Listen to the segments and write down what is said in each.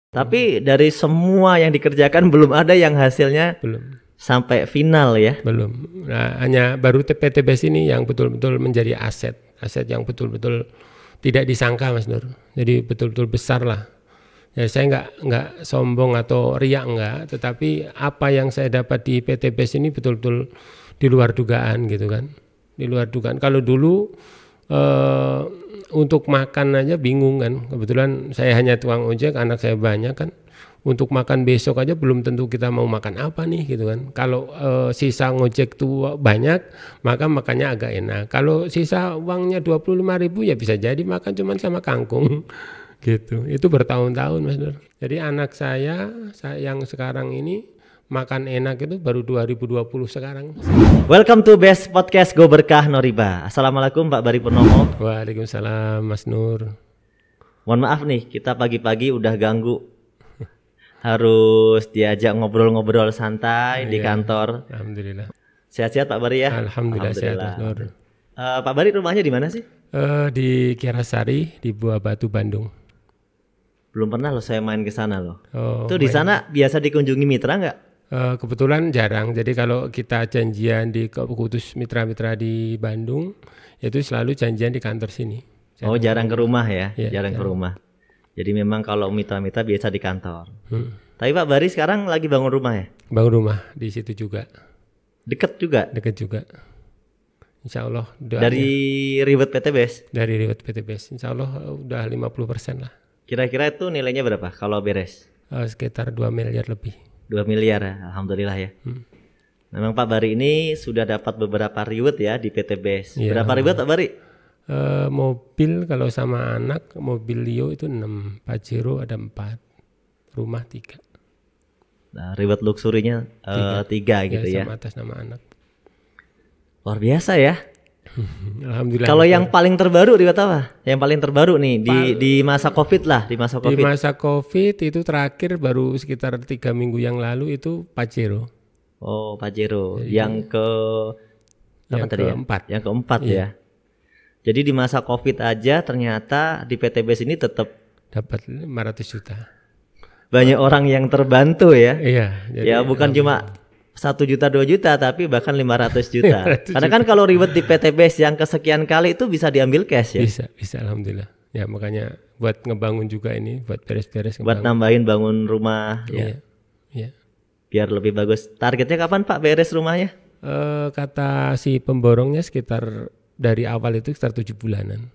Tapi dari semua yang dikerjakan belum ada yang hasilnya Belum. sampai final ya. Belum. Nah, hanya baru PTBS ini yang betul-betul menjadi aset yang betul-betul tidak disangka, Mas Nur. Jadi betul-betul besar lah. Ya, saya nggak sombong atau riak enggak, tetapi apa yang saya dapat di PTBS ini betul-betul di luar dugaan gitu kan. Di luar dugaan. Kalau dulu untuk makan aja bingung kan. Kebetulan saya hanya tukang ojek, anak saya banyak kan. Untuk makan besok aja belum tentu kita mau makan apa nih gitu kan. Kalau sisa ngojek tuh banyak, maka makannya agak enak. Kalau sisa uangnya 25.000 ya bisa jadi makan cuman sama kangkung gitu. Itu bertahun-tahun, Mas Nur. Jadi anak saya yang sekarang ini makan enak itu baru 2020 sekarang. Welcome to Best Podcast Go Berkah Noriba. Assalamualaikum Pak Bari Purnomo. Waalaikumsalam, Mas Nur. Mohon maaf nih, kita pagi-pagi udah ganggu. Harus diajak ngobrol-ngobrol santai di kantor. Alhamdulillah. Sehat-sehat Pak Bari ya? Alhamdulillah sehat, Mas Nur. Pak Bari rumahnya di mana sih? Di Kiarasari, di Buah Batu, Bandung. Belum pernah loh saya main ke sana loh. Oh, Itu di sana biasa dikunjungi mitra nggak? Kebetulan jarang. Jadi kalau kita janjian di khusus mitra-mitra di Bandung, itu selalu janjian di kantor sini. Jarang ke rumah ya? Iya, Jarang ke rumah. Jadi memang kalau mitra-mitra biasa di kantor. Hmm. Tapi Pak Bari sekarang lagi bangun rumah ya? Bangun rumah di situ juga. Deket juga? Deket juga. Insya Allah. Dari ribet PTBS? Dari ribet PTBS. Insya Allah udah 50% lah. Kira-kira itu nilainya berapa kalau beres? Sekitar 2 miliar lebih. 2 miliar ya, alhamdulillah ya. Memang Pak Bari ini sudah dapat beberapa reward ya di PTBS. Ya, berapa reward Pak Bari? Mobil kalau sama anak, mobil Lio itu 6, Pajero ada 4, rumah 3. Nah, reward luxurinya 3 gitu ya. Sama atas nama anak. Luar biasa ya. Alhamdulillah. Kalau yang paling terbaru reward apa? Yang paling terbaru nih di masa Covid lah, di masa Covid. Di masa Covid itu terakhir baru sekitar 3 minggu yang lalu itu Pajero. Oh, Pajero. Jadi, yang keempat. Yang keempat ya. Jadi di masa Covid aja ternyata di PTBS ini tetap dapat 500 juta. Banyak orang yang terbantu ya. Iya. Jadi, ya bukan cuma 1 juta 2 juta tapi bahkan 500 juta. Karena kan kalau reward di PTBS yang kesekian kali itu bisa diambil cash ya. Bisa alhamdulillah. Ya makanya buat ngebangun juga ini, buat beres-beres. Buat nambahin bangun rumah ya. Iya. Biar lebih bagus. Targetnya kapan Pak beres rumahnya? Kata si pemborongnya sekitar dari awal itu sekitar 7 bulanan.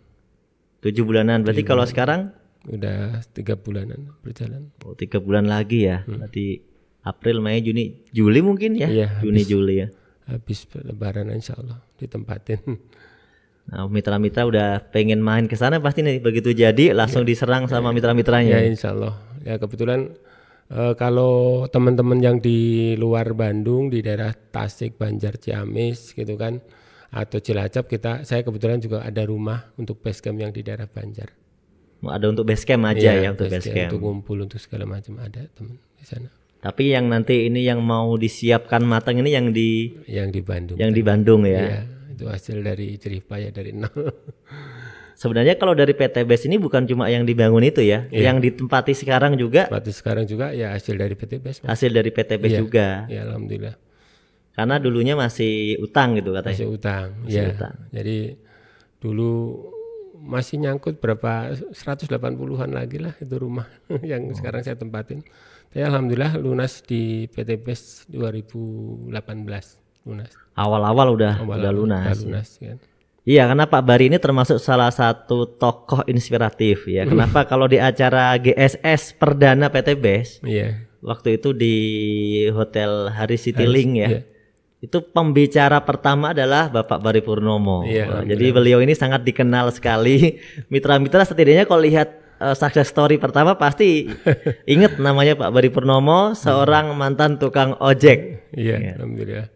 7 bulanan. Berarti kalau sekarang udah 3 bulanan berjalan. Oh, 3 bulan lagi ya. Berarti April, Mei, Juni, Juli mungkin ya? Iya, Juni, Juli ya. Habis lebaran insya Allah ditempatin. Nah, mitra-mitra udah pengen main ke sana pasti nih begitu jadi langsung diserang sama mitra-mitranya. Ya insya Allah. Ya kebetulan kalau teman-teman yang di luar Bandung, di daerah Tasik, Banjar, Ciamis gitu kan, atau Cilacap saya kebetulan juga ada rumah untuk base camp yang di daerah Banjar. Ada untuk base camp aja ya untuk base camp. Untuk ngumpul untuk segala macam ada teman di sana. Tapi yang nanti ini yang mau disiapkan matang ini yang di Bandung. Yang di Bandung ya. Iya, itu hasil dari jerih payah dari nol. Sebenarnya kalau dari PTBS ini bukan cuma yang dibangun itu ya, yang ditempati sekarang juga. Ya hasil dari PTBS. Hasil dari PTBS juga. Ya alhamdulillah. Karena dulunya masih utang gitu katanya. Masih utang. Utang. Jadi dulu masih nyangkut berapa 180-an lagi lah itu rumah yang sekarang saya tempatin. Tapi alhamdulillah lunas di PTBS 2018 lunas. Awal-awal udah lunas. Kan. Iya, karena Pak Bari ini termasuk salah satu tokoh inspiratif ya. Kenapa kalau di acara GSS Perdana PTBS, waktu itu di Hotel Haris Citylink ya, itu pembicara pertama adalah Bapak Bari Purnomo. Jadi beliau ini sangat dikenal sekali. Mitra-mitra setidaknya kalau lihat success story pertama pasti ingat namanya Pak Bari Purnomo, seorang mantan tukang ojek. Iya, alhamdulillah.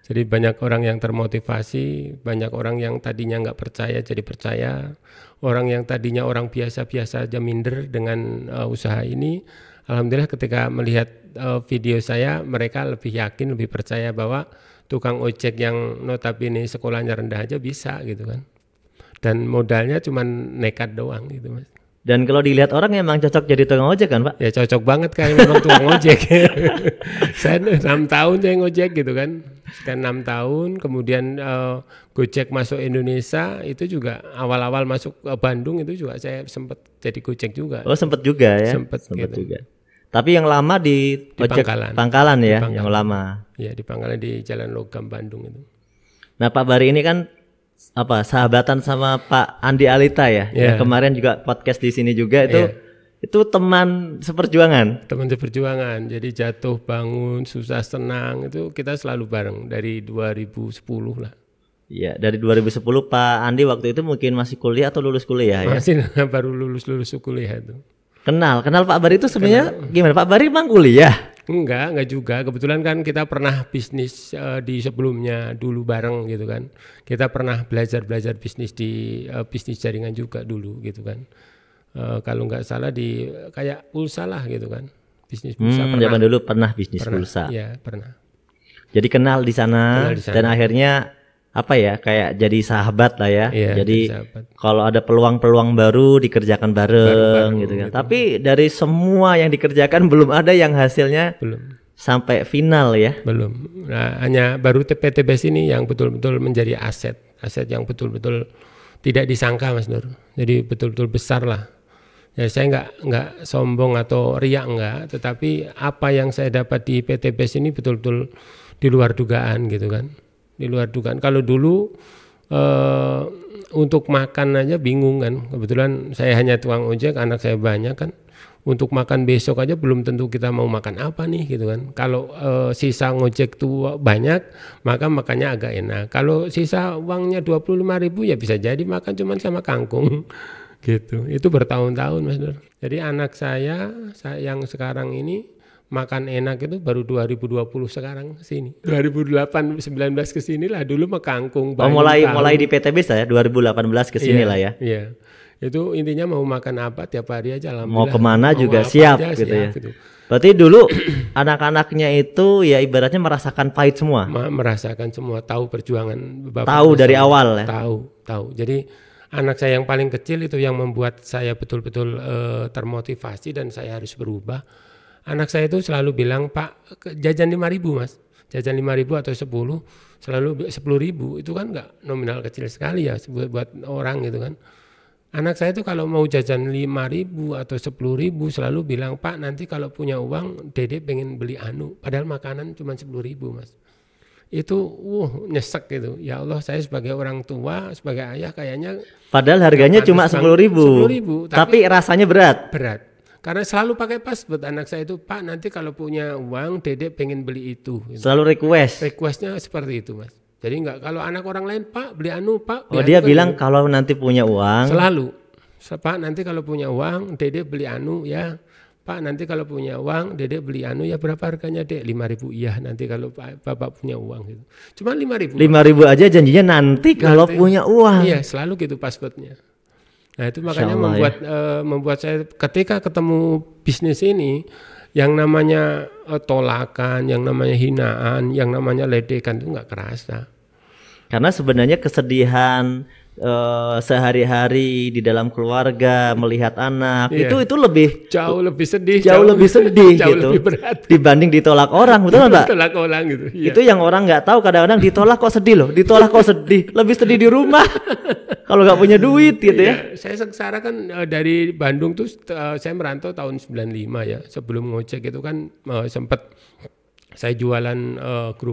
Jadi banyak orang yang termotivasi, banyak orang yang tadinya nggak percaya jadi percaya, orang yang tadinya orang biasa-biasa aja minder dengan usaha ini. Alhamdulillah ketika melihat video saya, mereka lebih yakin, lebih percaya bahwa tukang ojek yang notabene sekolahnya rendah aja bisa gitu kan. Dan modalnya cuma nekat doang gitu Mas. Dan kalau dilihat orang emang cocok jadi tukang ojek kan Pak? Ya cocok banget kan memang tukang ojek. Saya 6 tahun saya ngojek gitu kan. Sekian 6 tahun kemudian Gojek masuk Indonesia itu juga awal-awal masuk ke Bandung itu juga saya sempat jadi Gojek juga. Oh sempat juga ya? Sempat gitu. juga. Tapi yang lama di ojek Pangkalan ya, yang lama. Ya di Pangkalan di Jalan Logam Bandung itu. Nah Pak Bari ini kan sahabatan sama Pak Andi Alita ya. Yang kemarin juga podcast di sini juga itu teman seperjuangan. Teman seperjuangan. Jadi jatuh bangun, susah senang itu kita selalu bareng dari 2010 lah. Iya, dari 2010 Pak Andi waktu itu mungkin masih kuliah atau lulus kuliah ya? Masih baru lulus kuliah itu. Kenal Pak Bari itu sebenarnya gimana? Pak Bari emang kuliah? Enggak juga. Kebetulan kan kita pernah bisnis di sebelumnya dulu bareng gitu kan. Kita pernah belajar bisnis di bisnis jaringan juga dulu gitu kan. Kalau nggak salah di kayak pulsa lah gitu kan. Bisnis pulsa pernah. Zaman dulu pernah bisnis pulsa. Iya, pernah. Jadi kenal di sana dan akhirnya kayak jadi sahabat lah ya. Iya, jadi kalau ada peluang-peluang baru dikerjakan bareng gitu kan. Gitu. Tapi dari semua yang dikerjakan belum ada yang hasilnya sampai final ya. Belum. Nah, hanya baru PTBS ini yang betul-betul menjadi aset yang betul-betul tidak disangka Mas Nur. Jadi betul-betul besar lah. Ya saya nggak sombong atau riak enggak, tetapi apa yang saya dapat di PTBS ini betul-betul di luar dugaan gitu kan. Di luar dugaan. Kalau dulu untuk makan aja bingung kan. Kebetulan saya hanya tukang ojek, anak saya banyak kan. Untuk makan besok aja belum tentu kita mau makan apa nih gitu kan. Kalau sisa ngojek tuh banyak, maka makannya agak enak. Kalau sisa uangnya 25.000 ya bisa jadi makan cuman sama kangkung gitu. Itu bertahun-tahun Mas Nur. Jadi anak saya yang sekarang ini makan enak itu baru 2020 sekarang sini. 2018 19 ke sini lah, dulu mah kangkung. Mulai di PTB saya 2018 ke sini lah ya. Iya. Itu intinya mau makan apa tiap hari aja alhamdulillah. Mau kemana juga siap gitu ya. Gitu. Berarti dulu anak-anaknya itu ya ibaratnya merasakan pahit semua. Merasakan semua, tahu perjuangan Bapak. Tahu dari awal ya. Tahu. Jadi anak saya yang paling kecil itu yang membuat saya betul-betul termotivasi dan saya harus berubah. Anak saya itu selalu bilang, Pak jajan 5.000 Mas, jajan 5.000 atau 10, selalu 10.000, itu kan enggak nominal kecil sekali ya buat orang gitu kan. Anak saya itu kalau mau jajan 5.000 atau 10.000 selalu bilang, Pak nanti kalau punya uang Dede pengen beli padahal makanan cuma 10.000 Mas. Itu nyesek gitu. Ya Allah, saya sebagai orang tua, sebagai ayah kayaknya padahal harganya cuma 10.000. Tapi rasanya berat. Karena selalu pakai pas buat anak saya itu, Pak nanti kalau punya uang Dede pengen beli itu gitu. Selalu requestnya seperti itu Mas. Jadi enggak kalau anak orang lain, Pak beli Pak. Beli dia bilang gitu. Kalau nanti punya uang selalu, Pak nanti kalau punya uang Dede beli ya. Pak nanti kalau punya uang Dede beli ya, berapa harganya Dek? 5.000. Iya nanti kalau Bapak punya uang gitu. Cuma 5.000 aja janjinya nanti kalau punya uang. Iya selalu gitu passwordnya. Nah itu makanya membuat saya ketika ketemu bisnis ini, yang namanya tolakan, yang namanya hinaan, yang namanya ledekan itu nggak kerasa. Karena sebenarnya kesedihan sehari-hari di dalam keluarga melihat anak itu lebih jauh lebih sedih jauh gitu lebih berat dibanding ditolak orang, betul Pak? Ditolak orang gitu. Iya. Itu yang orang nggak tahu, kadang-kadang ditolak kok sedih loh, lebih sedih di rumah kalau nggak punya duit gitu ya. Saya sengsara kan dari Bandung tuh saya merantau tahun 95 ya, sebelum ngojek itu kan sempat saya jualan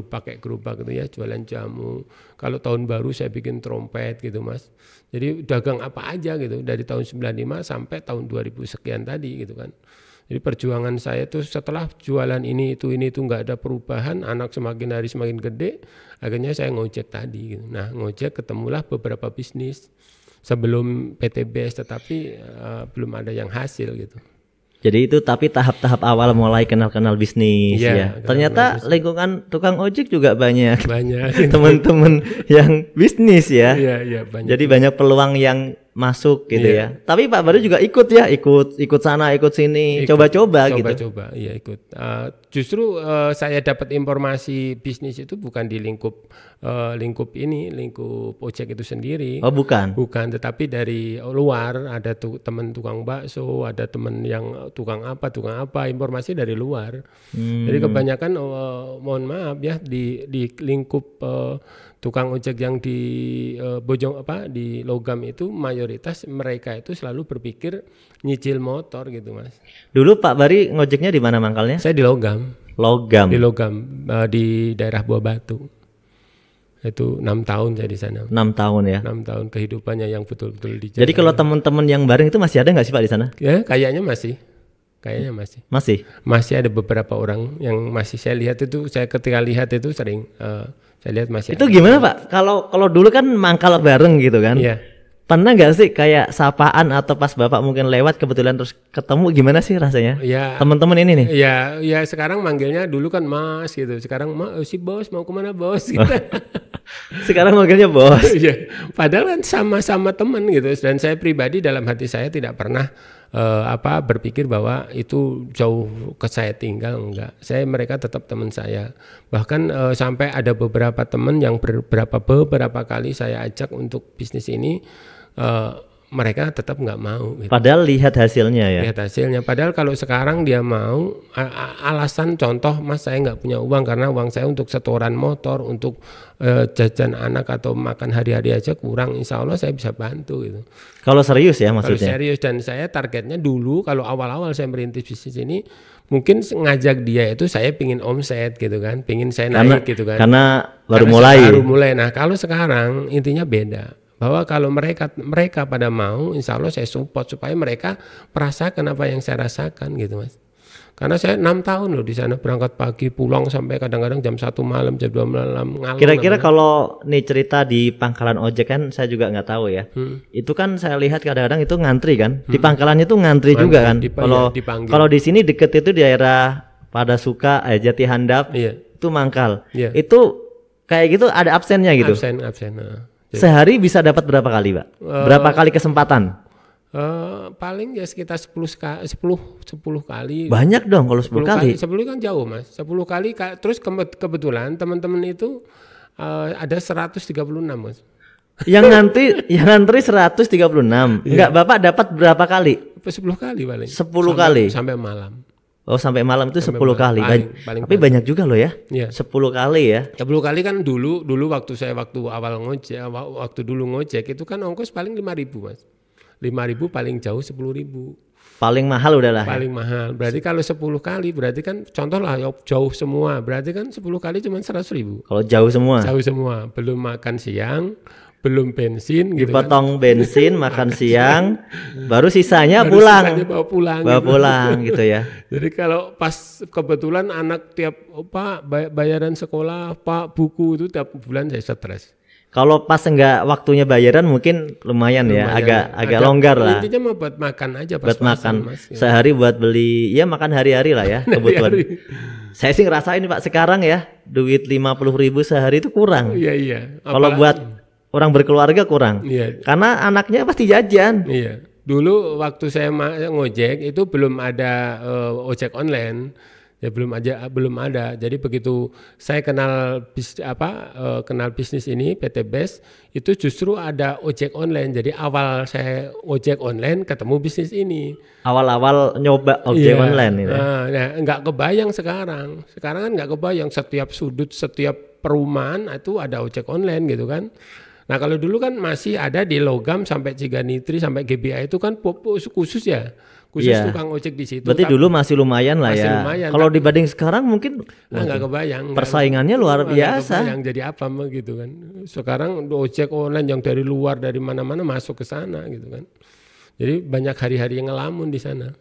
pakai gerobak gitu ya, jualan jamu. Kalau tahun baru saya bikin trompet gitu Mas. Jadi dagang apa aja gitu dari tahun 95 sampai tahun 2000 sekian tadi gitu kan. Jadi perjuangan saya tuh setelah jualan ini itu nggak ada perubahan, anak semakin hari semakin gede, akhirnya saya ngojek tadi gitu. Nah ngojek ketemulah beberapa bisnis sebelum PTBS, tetapi belum ada yang hasil gitu. Jadi itu tapi tahap-tahap awal mulai kenal-kenal bisnis ya. Ternyata lingkungan tukang ojek juga banyak. Teman-teman yang bisnis ya. Iya, banyak. Jadi banyak peluang yang masuk gitu ya. Tapi Pak Bari juga ikut ya, ikut sana, ikut sini, coba-coba gitu. Coba-coba, iya ikut. Justru saya dapat informasi bisnis itu bukan di lingkup ojek itu sendiri. Oh bukan? Bukan, tetapi dari luar, ada teman tukang bakso, ada teman yang tukang apa, informasi dari luar. Jadi kebanyakan mohon maaf ya di lingkup tukang ojek yang di di Logam itu mayoritas mereka itu selalu berpikir nyicil motor gitu Mas. Dulu Pak Bari ngojeknya di mana mangkalnya? Saya di Logam. Di Logam, di daerah Buah Batu. Itu 6 tahun saya di sana. 6 tahun ya. 6 tahun kehidupannya yang betul-betul di. Jadi kalau teman-teman yang bareng itu masih ada nggak sih Pak di sana? Ya, kayaknya masih. Masih ada beberapa orang yang masih saya lihat itu, saya ketika lihat itu sering saya lihat masih. Itu gimana Pak? Kalau dulu kan mangkal bareng gitu kan? Iya. Pernah nggak sih kayak sapaan atau pas Bapak mungkin lewat kebetulan terus ketemu, gimana sih rasanya? Ya. Teman-teman ini nih. Ya sekarang manggilnya dulu kan Mas gitu. Sekarang si Bos mau kemana Bos gitu. Sekarang manggilnya Bos. Iya. Padahal kan sama-sama teman gitu. Dan saya pribadi dalam hati saya tidak pernah berpikir bahwa itu jauh ke saya tinggal, enggak. Mereka tetap teman saya. Bahkan sampai ada beberapa teman yang beberapa kali saya ajak untuk bisnis ini, mereka tetap nggak mau. Gitu. Padahal lihat hasilnya ya. Lihat hasilnya. Padahal kalau sekarang dia mau, alasan contoh Mas saya nggak punya uang karena uang saya untuk setoran motor, untuk jajan anak atau makan hari-hari aja kurang. Insya Allah saya bisa bantu gitu. Kalau serius ya maksudnya. Kalau serius, dan saya targetnya dulu kalau awal-awal saya merintis bisnis ini, mungkin ngajak dia itu saya pingin omset gitu kan, pingin saya naik gitu kan. Karena baru mulai. Nah kalau sekarang intinya beda. Bahwa kalau mereka pada mau, insya Allah saya support supaya mereka merasakan apa yang saya rasakan gitu Mas. Karena saya 6 tahun loh di sana, berangkat pagi pulang sampai kadang-kadang jam 1 malam, jam 2 malam. Kira-kira kalau nih cerita di pangkalan ojek kan saya juga nggak tahu ya. Itu kan saya lihat kadang-kadang itu ngantri kan. Di pangkalannya itu ngantri juga kan. Kalau di sini deket itu daerah Padasuka, Jati Handap, itu mangkal. Itu kayak gitu ada absennya gitu. Absen. Sehari bisa dapat berapa kali Pak? Berapa kali kesempatan? Paling ya sekitar 10 kali. Banyak dong kalau 10 kali. 10 kan jauh Mas. 10 kali terus kebetulan teman-teman itu ada 136 Mas. Yang ngantri 136. Enggak, Bapak dapat berapa kali? 10 kali paling. 10 kali. Sampai malam. Oh, sampai malam itu 10 kali. Paling tapi banyak juga loh ya. 10 kali ya. 10 kali kan dulu waktu awal ngojek, waktu dulu ngojek itu kan ongkos paling 5.000 Mas. 5.000 paling jauh 10.000. Paling mahal udahlah. Paling mahal. Berarti kalau 10 kali berarti kan contoh lah jauh semua. Berarti kan 10 kali cuma 100.000. Kalau jauh semua. Jauh semua. Belum makan siang, belum bensin gitu. Dipotong bensin, makan siang, baru sisanya pulang. Sisanya bawa pulang gitu ya. Jadi kalau pas kebetulan anak tiap Pak bayaran sekolah, Pak buku itu tiap bulan saya stres. Kalau pas enggak waktunya bayaran mungkin lumayan ya, agak longgar lah. Intinya mau buat makan aja pas buat makan. Mas, ya. Sehari buat beli, ya makan hari-hari lah ya kebutuhan. Saya sih ngerasain Pak sekarang ya, duit 50.000 sehari itu kurang. Iya. Kalau buat orang berkeluarga kurang. Iya. Karena anaknya pasti jajan. Iya. Dulu waktu saya ngojek itu belum ada ojek online. Ya belum ada. Jadi begitu saya kenal bisnis ini PT Best, itu justru ada ojek online. Jadi awal saya ojek online ketemu bisnis ini. Awal-awal nyoba ojek online ini. Nah, nggak kebayang sekarang. Sekarang kan nggak kebayang setiap sudut, setiap perumahan itu ada ojek online gitu kan. Nah kalau dulu kan masih ada di Logam sampai Ciganitri sampai GBA itu kan khusus ya. Khusus tukang ojek di situ. Berarti dulu masih lumayan lah ya. Kalau dibanding sekarang mungkin nggak kebayang. Persaingannya luar biasa. Yang jadi apa gitu kan. Sekarang ojek online yang dari luar dari mana-mana masuk ke sana gitu kan. Jadi banyak hari-hari yang ngelamun di sana.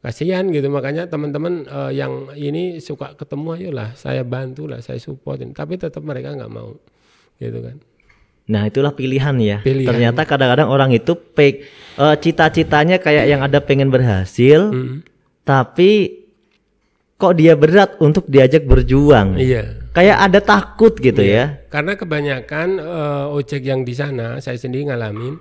Kasihan gitu, makanya teman-teman yang ini suka ketemu, ayolah saya bantu lah, saya supportin. Tapi tetap mereka nggak mau gitu kan. Nah itulah pilihan ya. Ternyata kadang-kadang orang itu cita-citanya kayak yang ada pengen berhasil, tapi kok dia berat untuk diajak berjuang. Iya. Kayak ada takut gitu ya. Karena kebanyakan ojek yang di sana saya sendiri ngalamin,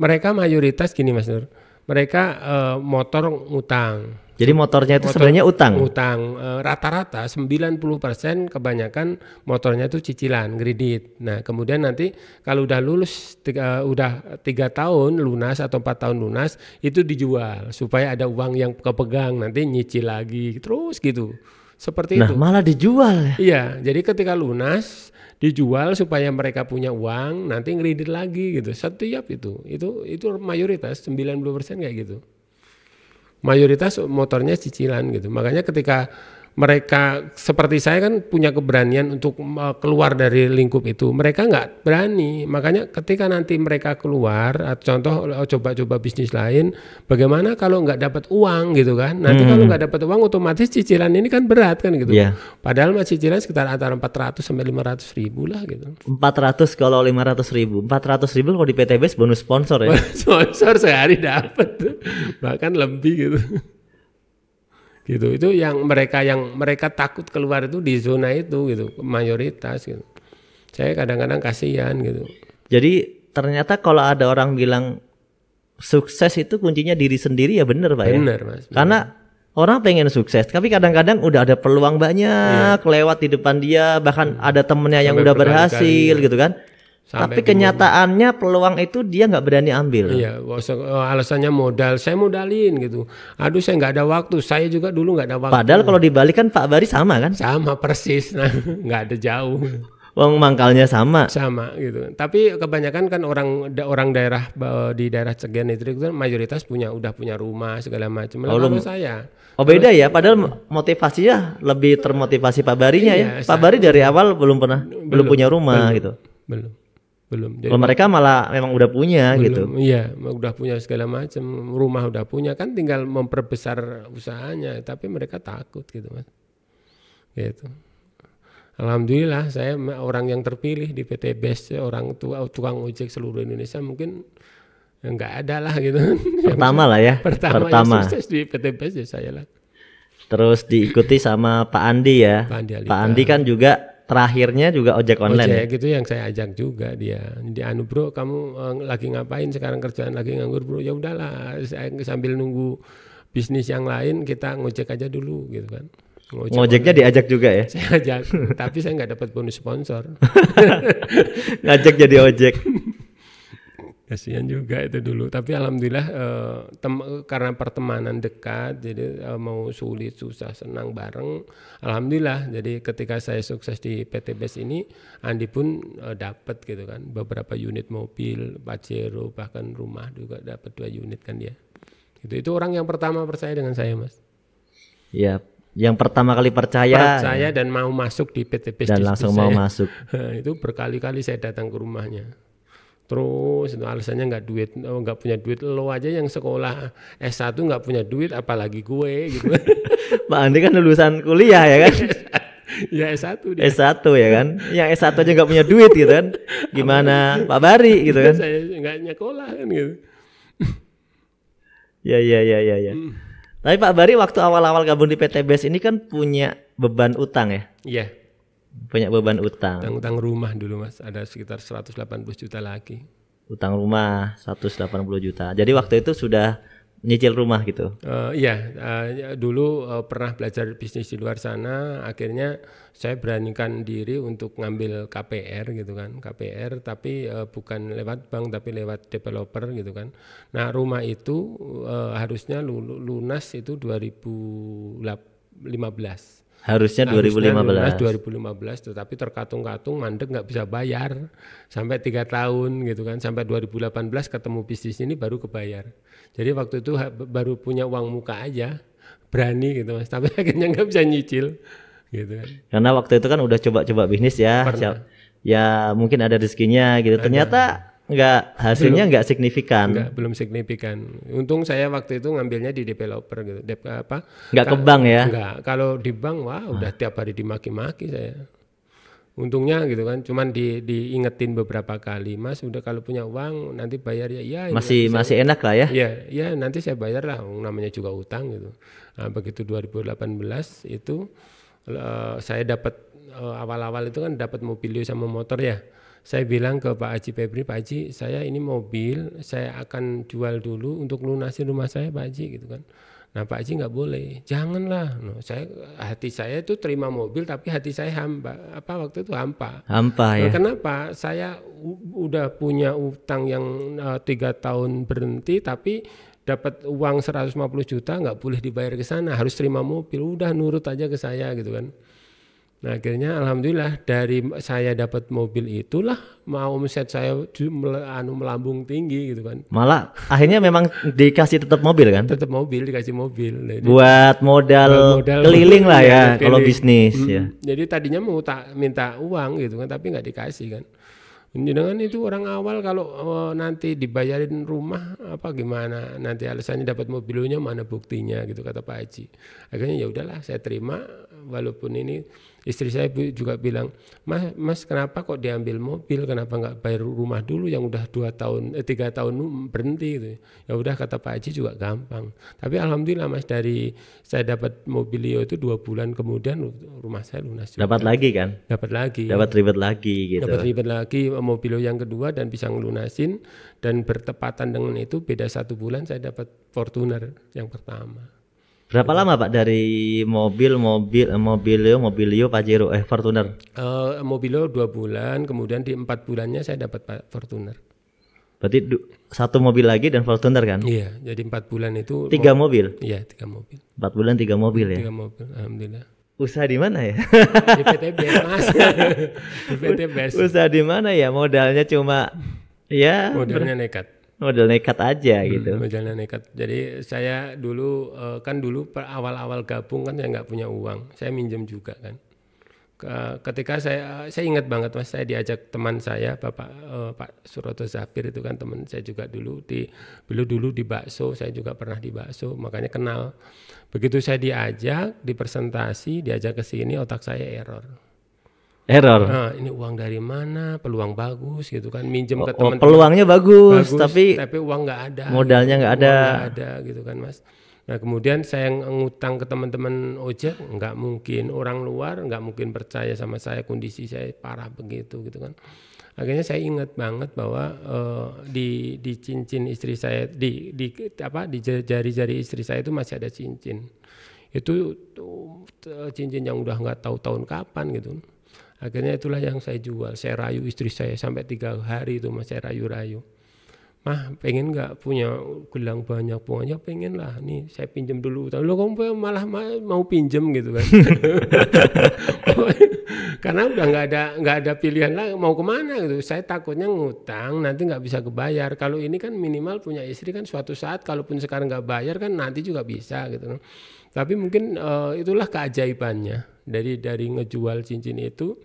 Mereka mayoritas gini Mas Nur, mereka motor ngutang. Jadi motornya itu sebenarnya utang? Utang, rata-rata 90% kebanyakan motornya itu cicilan, kredit. Nah kemudian nanti kalau udah lulus, udah 3 tahun lunas atau 4 tahun lunas, itu dijual supaya ada uang yang kepegang, nanti nyicil lagi, terus gitu. Seperti itu. Nah malah dijual ya? Iya, jadi ketika lunas, dijual supaya mereka punya uang, nanti kredit lagi gitu. Setiap itu mayoritas 90% kayak gitu. Mayoritas motornya cicilan gitu. Makanya ketika mereka seperti saya kan punya keberanian untuk keluar dari lingkup itu, mereka nggak berani. Makanya ketika nanti mereka keluar, contoh coba-coba bisnis lain, bagaimana kalau nggak dapat uang gitu kan? Nanti kalau nggak dapat uang otomatis cicilan ini kan berat kan gitu. Yeah. Padahal cicilan sekitar antara 400 sampai 500 ribu lah gitu. 400 kalau 500 ribu, 400 ribu kalau di PTBS bonus sponsor ya? Sponsor sehari dapat, bahkan lebih gitu. Gitu, itu yang mereka takut keluar itu di zona itu gitu, mayoritas gitu. Saya kadang-kadang kasihan gitu. Jadi ternyata kalau ada orang bilang sukses itu kuncinya diri sendiri, ya benar Pak ya? Benar Mas. Benar. Karena orang pengen sukses, tapi kadang-kadang udah ada peluang banyak lewat di depan dia, bahkan ada temennya yang udah berhasil gitu kan. Tapi kenyataannya peluang itu dia nggak berani ambil. Iya, alasannya modal, saya modalin gitu. Aduh saya nggak ada waktu, saya juga dulu nggak ada waktu. Padahal kalau dibalik kan Pak Bari sama kan? Sama persis, nah nggak ada jauh. Uang mangkalnya sama. Sama gitu. Tapi kebanyakan kan orang daerah di daerah Cegen itu kan mayoritas udah punya rumah segala macam. Kalau saya. Oh beda ya, padahal motivasinya lebih termotivasi Pak Barinya ya. Pak Bari dari awal belum punya rumah gitu. Belum. Jadi mereka malah memang udah punya gitu. Iya, udah punya segala macam, rumah udah punya, kan tinggal memperbesar usahanya, tapi mereka takut gitu Mas. Gitu. Alhamdulillah saya orang yang terpilih di PTBS, orang tua tukang ojek seluruh Indonesia mungkin enggak ada lah gitu. Pertama lah ya. Pertama. Yang sukses di PTBS ya saya lah. Terus diikuti sama Pak Andi ya. Pak Andi kan juga terakhirnya juga ojek online. Ojek gitu yang saya ajak juga dia. Di bro, kamu lagi ngapain sekarang, kerjaan lagi nganggur bro? Ya udahlah, saya sambil nunggu bisnis yang lain kita ngojek aja dulu gitu kan. Ngojeknya diajak juga ya? Saya ajak, tapi saya nggak dapat bonus sponsor. Ngajak jadi ojek. Kasihan juga itu dulu, tapi alhamdulillah karena pertemanan dekat, jadi mau sulit susah senang bareng, alhamdulillah. Jadi ketika saya sukses di PTBS ini, Andi pun dapat gitu kan, beberapa unit mobil, Pajero, bahkan rumah juga dapat 2 unit kan dia. Itu orang yang pertama percaya dengan saya Mas. Iya, yang pertama kali percaya dan mau masuk di PTBS dan langsung mau masuk. Itu berkali-kali saya datang ke rumahnya. Terus itu alasannya nggak punya duit, lo aja yang sekolah S1 nggak punya duit, apalagi gue gitu. Pak Andi kan lulusan kuliah ya kan? Ya S1 dia. S1 ya kan? Yang S1 aja nggak punya duit gitu kan? Gimana Pak Bari gitu kan? Saya nggak nyekolah kan gitu. Ya. Tapi Pak Bari waktu awal-awal gabung di PTBS ini kan punya beban utang ya? Iya. Punya beban utang. Utang rumah dulu Mas, ada sekitar 180 juta lagi. Utang rumah 180 juta. Jadi waktu itu sudah nyicil rumah gitu? Dulu pernah belajar bisnis di luar sana, akhirnya saya beranikan diri untuk ngambil KPR gitu kan. KPR tapi bukan lewat bank tapi lewat developer gitu kan. Nah rumah itu harusnya lunas itu 2015. Harusnya 2015, tetapi terkatung-katung mandek nggak bisa bayar sampai 3 tahun gitu kan, sampai 2018 ketemu bisnis ini baru kebayar. Jadi waktu itu baru punya uang muka aja, berani gitu Mas, tapi akhirnya nggak bisa nyicil gitu kan. Karena waktu itu kan udah coba-coba bisnis ya, ya mungkin ada rezekinya gitu. Ternyata hasilnya nggak signifikan. Belum signifikan. Untung saya waktu itu ngambilnya di developer gitu. Nggak ke bank ya? Nggak. Kalau di bank udah tiap hari dimaki-maki saya. Untungnya gitu kan. Cuman diingetin beberapa kali, Mas udah kalau punya uang nanti bayar ya. Masih enak lah ya? Iya nanti saya bayar lah. Namanya juga utang gitu. Nah begitu 2018 itu saya dapat awal-awal itu kan dapat mobilio sama motor ya. saya bilang ke Pak Haji Febri, Pak Haji saya ini mobil saya akan jual dulu untuk lunasin rumah saya Pak Haji gitu kan. Nah Pak Haji nggak boleh, janganlah. No, hati saya itu terima mobil tapi hati saya waktu itu hampa. Ya. Kenapa? Saya udah punya utang yang 3 tahun berhenti tapi dapat uang 150 juta nggak boleh dibayar ke sana, harus terima mobil. Udah nurut aja ke saya gitu kan. Nah akhirnya alhamdulillah dari saya dapat mobil itulah mau omset saya melambung tinggi gitu kan. Malah akhirnya memang dikasih tetap mobil kan? Tetap mobil, dikasih mobil. Jadi, buat modal keliling lah ya kalau bisnis ya. Jadi tadinya mau minta uang gitu kan tapi nggak dikasih kan. Dengan itu orang awal kalau nanti dibayarin rumah apa gimana, nanti alasannya dapat mobilnya mana buktinya gitu kata Pak Haji. Akhirnya ya udahlah saya terima, walaupun ini istri saya juga bilang, mas kenapa kok diambil mobil, kenapa nggak bayar rumah dulu yang udah 3 tahun berhenti gitu. Ya udah kata Pak Haji juga gampang. Tapi alhamdulillah mas, dari saya dapat mobilio itu 2 bulan kemudian rumah saya lunas juga. Dapat lagi kan? Dapat lagi. Dapat ribet lagi gitu. Dapat ribet lagi mobilio yang kedua dan bisa ngelunasin, dan bertepatan dengan itu beda 1 bulan saya dapat Fortuner yang pertama. Berapa lama Pak dari mobilio Pajero Fortuner? Mobilio 2 bulan, kemudian di 4 bulannya saya dapat Fortuner. Berarti 1 mobil lagi dan Fortuner kan? Iya, jadi 4 bulan itu 3 mobil? Iya, 3 mobil. 4 bulan 3 mobil ya? 3 mobil, alhamdulillah. Usaha di mana ya? Di PTBS mas. Di PTBS. Usaha di mana ya? Modalnya cuma ya. Modalnya nekat. Modal nekat aja gitu. Modalnya nekat. Jadi saya dulu awal-awal gabung kan saya nggak punya uang. Saya minjem juga kan. Ketika saya ingat banget mas, saya diajak teman saya Pak Suroto Zafir itu kan teman saya juga dulu di bakso, saya juga pernah di bakso, makanya kenal. Begitu saya diajak di presentasi, diajak ke sini, otak saya error. Nah, ini uang dari mana? Peluang bagus gitu kan, minjem ke teman-teman. Peluangnya bagus, tapi uang nggak ada. Modalnya nggak ada. Nggak ada gitu kan mas. Nah kemudian saya ngutang ke teman-teman ojek, nggak mungkin, orang luar nggak mungkin percaya sama saya, kondisi saya parah begitu gitu kan. Akhirnya saya ingat banget bahwa di cincin istri saya, di jari-jari istri saya itu masih ada cincin. Itu cincin yang udah nggak tahu tahun kapan gitu. Akhirnya itulah yang saya jual. Saya rayu istri saya sampai 3 hari itu mas, saya rayu-rayu. Mah pengen nggak punya gelang banyak, pokoknya pengen lah, nih saya pinjam dulu. Lo kamu malah mau pinjam gitu kan? Karena udah nggak ada pilihan lah mau kemana gitu. Saya takutnya ngutang nanti nggak bisa kebayar. Kalau ini kan minimal punya istri kan suatu saat kalaupun sekarang nggak bayar kan nanti juga bisa gitu. Tapi mungkin itulah keajaibannya dari ngejual cincin itu.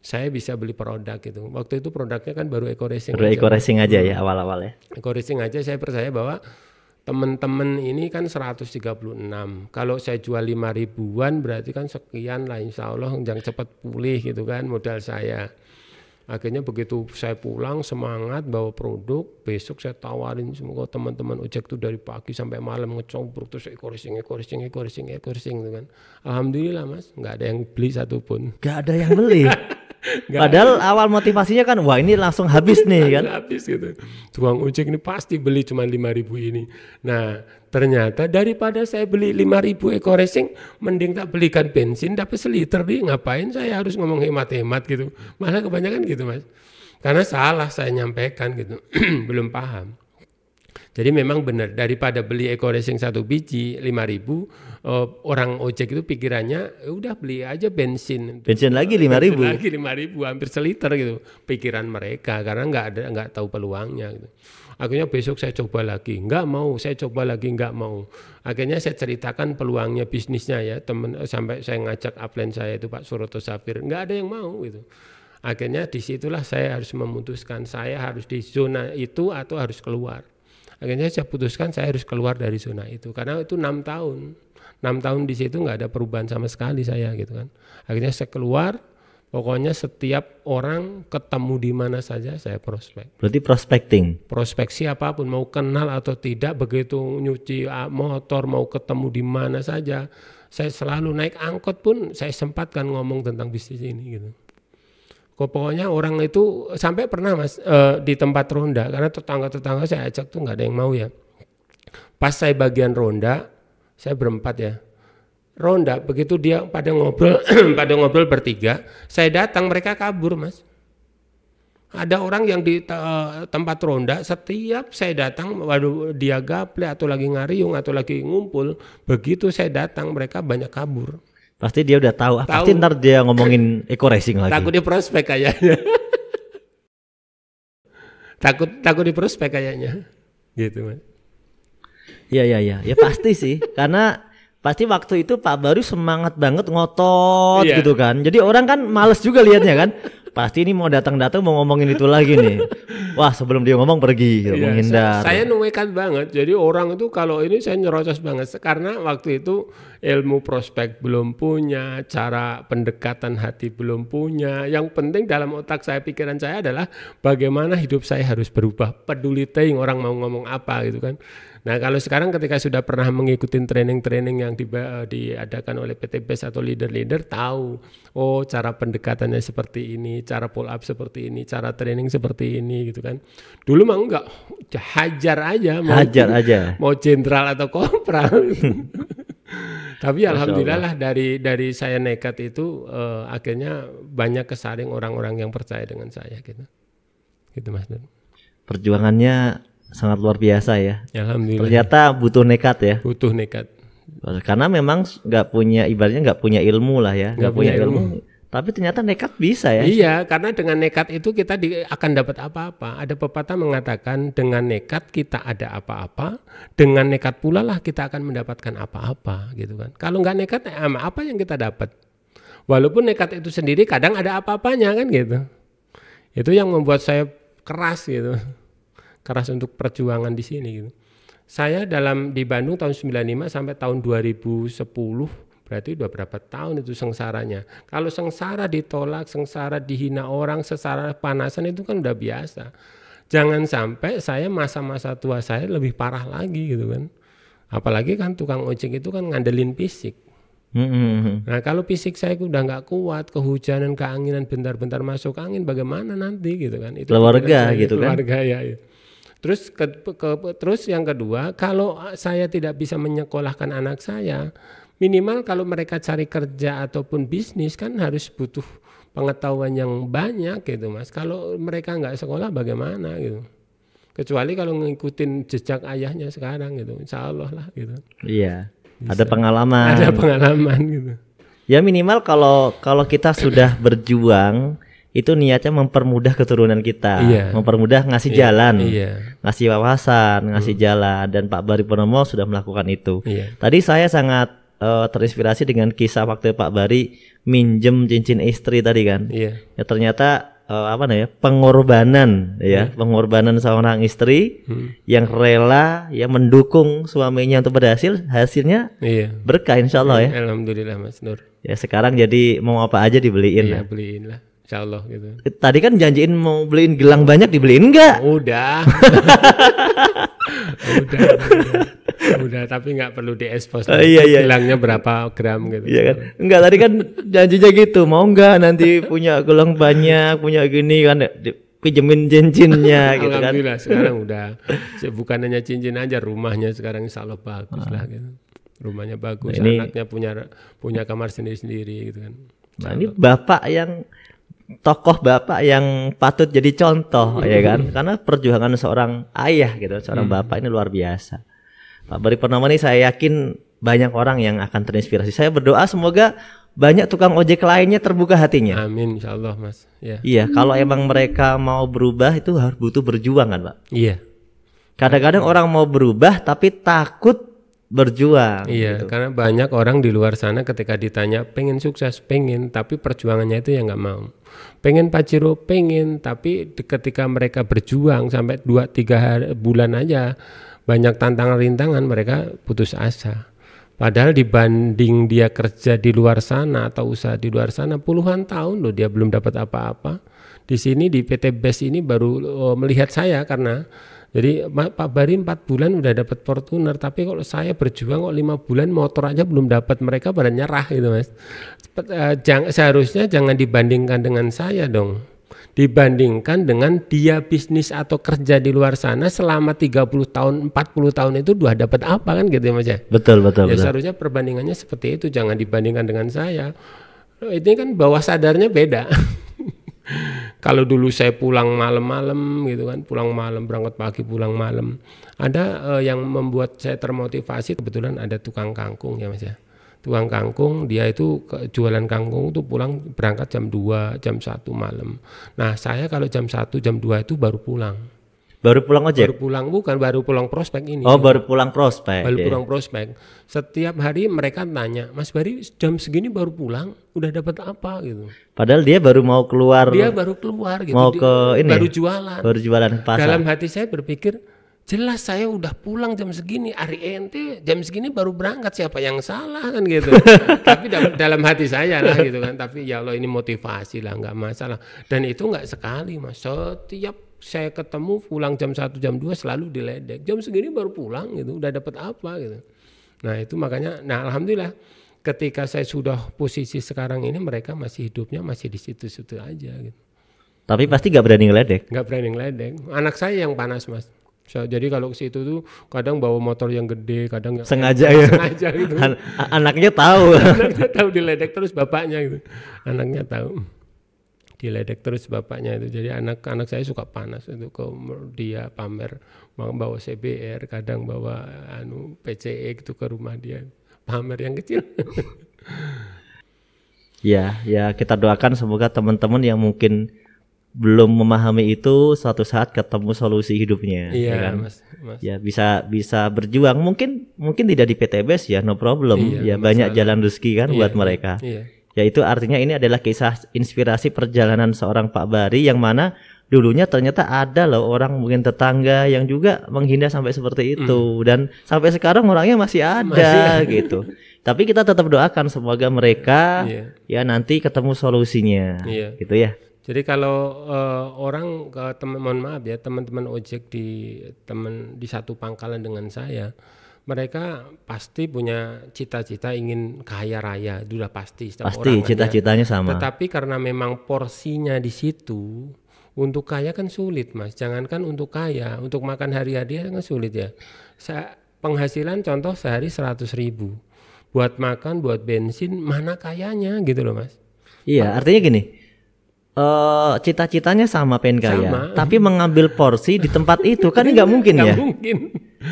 Saya bisa beli produk gitu. Waktu itu produknya kan baru Eco Racing. Baru Eco Racing aja ya awal-awal ya. Eco Racing aja saya percaya bahwa teman-teman ini kan 136. Kalau saya jual 5 ribuan berarti kan sekian lah, insya Allah yang cepat pulih gitu kan modal saya. Akhirnya begitu saya pulang semangat bawa produk, besok saya tawarin semua teman-teman ojek tuh dari pagi sampai malam ngecobruk terus Eco Racing gitu kan. Alhamdulillah mas, nggak ada yang beli satupun. Nggak ada yang beli. Padahal awal motivasinya kan wah ini langsung habis nih kan. Habis gitu. Tukang ojek ini pasti beli cuma 5.000 ini. Nah ternyata daripada saya beli 5.000 Eco Racing, mending tak belikan bensin dapat seliter nih. Ngapain saya harus ngomong hemat-hemat gitu. Malah kebanyakan gitu mas. Karena salah saya nyampaikan gitu. Belum paham. Jadi memang benar, daripada beli Eco Racing 1 biji 5.000, orang ojek itu pikirannya udah beli aja bensin. Bensin lagi 5.000. Lagi 5.000 hampir seliter gitu. Pikiran mereka karena nggak tahu peluangnya gitu. Akhirnya besok saya coba lagi, nggak mau. Akhirnya saya ceritakan peluangnya bisnisnya ya teman, sampai saya ngajak upline saya itu Pak Suroto Zafir, nggak ada yang mau gitu. Akhirnya disitulah saya harus memutuskan saya harus di zona itu atau harus keluar. Akhirnya saya putuskan saya harus keluar dari zona itu karena itu 6 tahun. 6 tahun di situ nggak ada perubahan sama sekali saya gitu kan. Akhirnya saya keluar, pokoknya setiap orang ketemu di mana saja saya prospek. Berarti prospecting. Prospek siapapun mau kenal atau tidak, begitu nyuci motor mau ketemu di mana saja, saya selalu naik angkot pun saya sempatkan ngomong tentang bisnis ini gitu. Pokoknya orang itu sampai pernah Mas di tempat ronda, karena tetangga-tetangga saya ajak tuh nggak ada yang mau ya. Pas saya bagian ronda, saya berempat ya. Ronda, begitu dia pada ngobrol pada ngobrol bertiga, saya datang mereka kabur Mas. Ada orang yang di tempat ronda, setiap saya datang, waduh dia gaple atau lagi ngariung atau lagi ngumpul, begitu saya datang mereka banyak kabur. Pasti dia udah tahu. Pasti ntar dia ngomongin eco racing lagi. Takut di prospek kayaknya. takut di prospek kayaknya. Gitu Mas. Iya. Ya pasti sih. Karena pasti waktu itu Pak Baru semangat banget ngotot gitu kan. Jadi orang kan males juga lihatnya kan. Pasti ini mau datang-datang mau ngomongin itu lagi nih. Wah sebelum dia ngomong pergi gitu, menghindar. Saya nuwekan banget. Jadi orang itu kalau ini saya nyerocos banget. Karena waktu itu ilmu prospek belum punya, cara pendekatan hati belum punya. Yang penting dalam otak saya, pikiran saya adalah bagaimana hidup saya harus berubah. Peduli teing orang mau ngomong apa gitu kan. Nah kalau sekarang ketika sudah pernah mengikuti training-training yang diadakan oleh PT BES atau leader-leader, tahu oh cara pendekatannya seperti ini, cara pull up seperti ini, cara training seperti ini gitu kan. Dulu mah enggak, hajar aja, mau jenderal atau kopral. Tapi alhamdulillah lah dari saya nekat itu akhirnya banyak kesaring orang-orang yang percaya dengan saya gitu. Gitu Mas Nur. Perjuangannya sangat luar biasa ya. Alhamdulillah. Ternyata butuh nekat ya. Butuh nekat. Karena memang ibaratnya nggak punya ilmu lah ya. Nggak punya ilmu. Tapi ternyata nekat bisa ya. Iya, karena dengan nekat itu kita akan dapat apa-apa. Ada pepatah mengatakan dengan nekat kita ada apa-apa, dengan nekat pula lah kita akan mendapatkan apa-apa gitu kan. Kalau nggak nekat, apa yang kita dapat? Walaupun nekat itu sendiri kadang ada apa-apanya kan gitu. Itu yang membuat saya keras gitu. Keras untuk perjuangan di sini gitu. Saya di Bandung tahun 95 sampai tahun 2010, berarti udah berapa tahun itu sengsaranya. Kalau sengsara ditolak, sengsara dihina orang, sengsara panasan itu kan udah biasa. Jangan sampai saya masa-masa tua saya lebih parah lagi gitu kan. Apalagi kan tukang ojek itu kan ngandelin fisik. Nah kalau fisik saya udah nggak kuat, kehujanan, keanginan, bentar-bentar masuk angin, bagaimana nanti gitu kan? Itu keluarga gitu kan? Keluarga ya. Terus terus yang kedua, kalau saya tidak bisa menyekolahkan anak saya, minimal kalau mereka cari kerja ataupun bisnis kan harus butuh pengetahuan yang banyak gitu Mas. Kalau mereka nggak sekolah bagaimana gitu. Kecuali kalau ngikutin jejak ayahnya sekarang gitu, insya Allah lah gitu. Iya, bisa. Ada pengalaman. Ada pengalaman gitu. Ya minimal kalau kita sudah berjuang, itu niatnya mempermudah keturunan kita, mempermudah ngasih jalan, ngasih wawasan, ngasih jalan, dan Pak Bari Purnomo sudah melakukan itu. Tadi saya sangat terinspirasi dengan kisah waktu Pak Bari minjem cincin istri tadi kan. Ya ternyata pengorbanan pengorbanan seorang istri yang rela yang mendukung suaminya untuk berhasil, hasilnya berkah insyaallah ya. Alhamdulillah Mas Nur. Ya sekarang jadi mau apa aja dibeliin lah. Beliin lah. Insyaallah gitu. Tadi kan janjiin mau beliin gelang banyak, dibeliin enggak? Udah. Udah, tapi nggak perlu diekspos. Iya. Gelangnya berapa gram gitu. Iya kan? Enggak, tadi kan janjinya gitu. Mau enggak nanti punya gelang banyak, punya gini kan, pinjemin cincinnya gitu kan. Alhamdulillah sekarang udah. Bukan hanya cincin aja, rumahnya sekarang insyaallah bagus lah gitu. Rumahnya bagus, anaknya punya kamar sendiri-sendiri gitu kan. Nah, ini tokoh bapak yang patut jadi contoh ya kan, karena perjuangan seorang ayah gitu, seorang bapak ini luar biasa. Pak Bari Purnomo ini saya yakin banyak orang yang akan terinspirasi. Saya berdoa semoga banyak tukang ojek lainnya terbuka hatinya. Amin insyaallah Mas. Iya, kalau emang mereka mau berubah itu harus butuh berjuang kan Pak. Iya. Kadang-kadang orang mau berubah tapi takut berjuang. Iya, gitu. Karena banyak orang di luar sana ketika ditanya pengen sukses, pengen, tapi perjuangannya itu yang nggak mau. Pengen Pajero, pengen, tapi ketika mereka berjuang sampai 2-3 bulan aja, banyak tantangan rintangan, mereka putus asa. Padahal dibanding dia kerja di luar sana atau usaha di luar sana puluhan tahun loh dia belum dapat apa-apa. Di sini di PT BES ini baru melihat saya karena Jadi Pak Bari 4 bulan udah dapat Fortuner, tapi kalau saya berjuang kok 5 bulan motor aja belum dapat, mereka pada nyerah gitu Mas. Seharusnya jangan dibandingkan dengan saya dong. Dibandingkan dengan dia bisnis atau kerja di luar sana selama 30 tahun, 40 tahun itu udah dapat apa kan gitu ya Mas ya. Betul. Seharusnya perbandingannya seperti itu, jangan dibandingkan dengan saya. Ini kan bawah sadarnya beda. Kalau dulu saya pulang malam-malam gitu kan, pulang malam berangkat pagi pulang malam. Ada yang membuat saya termotivasi, kebetulan ada tukang kangkung ya Mas ya. Tukang kangkung dia itu jualan kangkung itu pulang berangkat jam 2, jam 1 malam. Nah saya kalau jam 1, jam 2 itu baru pulang. Baru pulang ojek? Baru pulang prospek ini. Oh baru pulang prospek. Pulang prospek. Setiap hari mereka tanya, Mas Bari jam segini baru pulang, udah dapat apa gitu. Padahal dia baru mau keluar. Dia baru keluar gitu. Mau ke ini. Baru jualan. Baru jualan ke pasar. Dalam hati saya berpikir, jelas saya udah pulang jam segini, hari ente jam segini baru berangkat, siapa yang salah kan gitu. Tapi dalam hati saya lah gitu kan. Tapi ya Allah ini motivasi lah, nggak masalah. Dan itu nggak sekali Mas. Setiap saya ketemu pulang jam 1, jam 2 selalu diledek. Jam segini baru pulang gitu, udah dapat apa gitu. Nah itu makanya, alhamdulillah ketika saya sudah posisi sekarang ini mereka masih hidupnya masih di situ-situ aja gitu. Tapi pasti nggak berani ngeledek. Nggak berani ngeledek. Anak saya yang panas Mas. Jadi kalau ke situ tuh kadang bawa motor yang gede, kadang sengaja ya. Sengaja gitu. Anaknya tahu. Anaknya tahu diledek terus bapaknya gitu. Anaknya tahu. Diledek terus bapaknya itu. Jadi anak saya suka panas itu, ke dia pamer mau bawa CBR, kadang bawa PCE gitu ke rumah dia. Pamer yang kecil. Ya kita doakan semoga teman-teman yang mungkin belum memahami itu suatu saat ketemu solusi hidupnya. Iya ya kan? Mas. Ya bisa berjuang, mungkin tidak di PTBS ya, no problem. Iya, ya banyak jalan rezeki kan buat mereka. Iya. Ya itu artinya ini adalah kisah inspirasi perjalanan seorang Pak Bari yang mana dulunya ternyata ada loh orang mungkin tetangga yang juga menghina sampai seperti itu dan sampai sekarang orangnya masih ada gitu. Tapi kita tetap doakan semoga mereka ya nanti ketemu solusinya gitu ya. Jadi kalau orang mohon maaf ya teman-teman ojek di satu pangkalan dengan saya, mereka pasti punya cita-cita ingin kaya raya, itu udah pasti. Pasti cita-citanya sama. Tetapi karena memang porsinya di situ, untuk kaya kan sulit Mas. Jangankan untuk kaya, untuk makan hari-hari kan sulit ya. Penghasilan contoh sehari 100.000, buat makan, buat bensin, mana kayanya gitu loh Mas. Iya, artinya gini. Cita-citanya sama pengen kaya, tapi mengambil porsi di tempat itu kan nggak mungkin ya.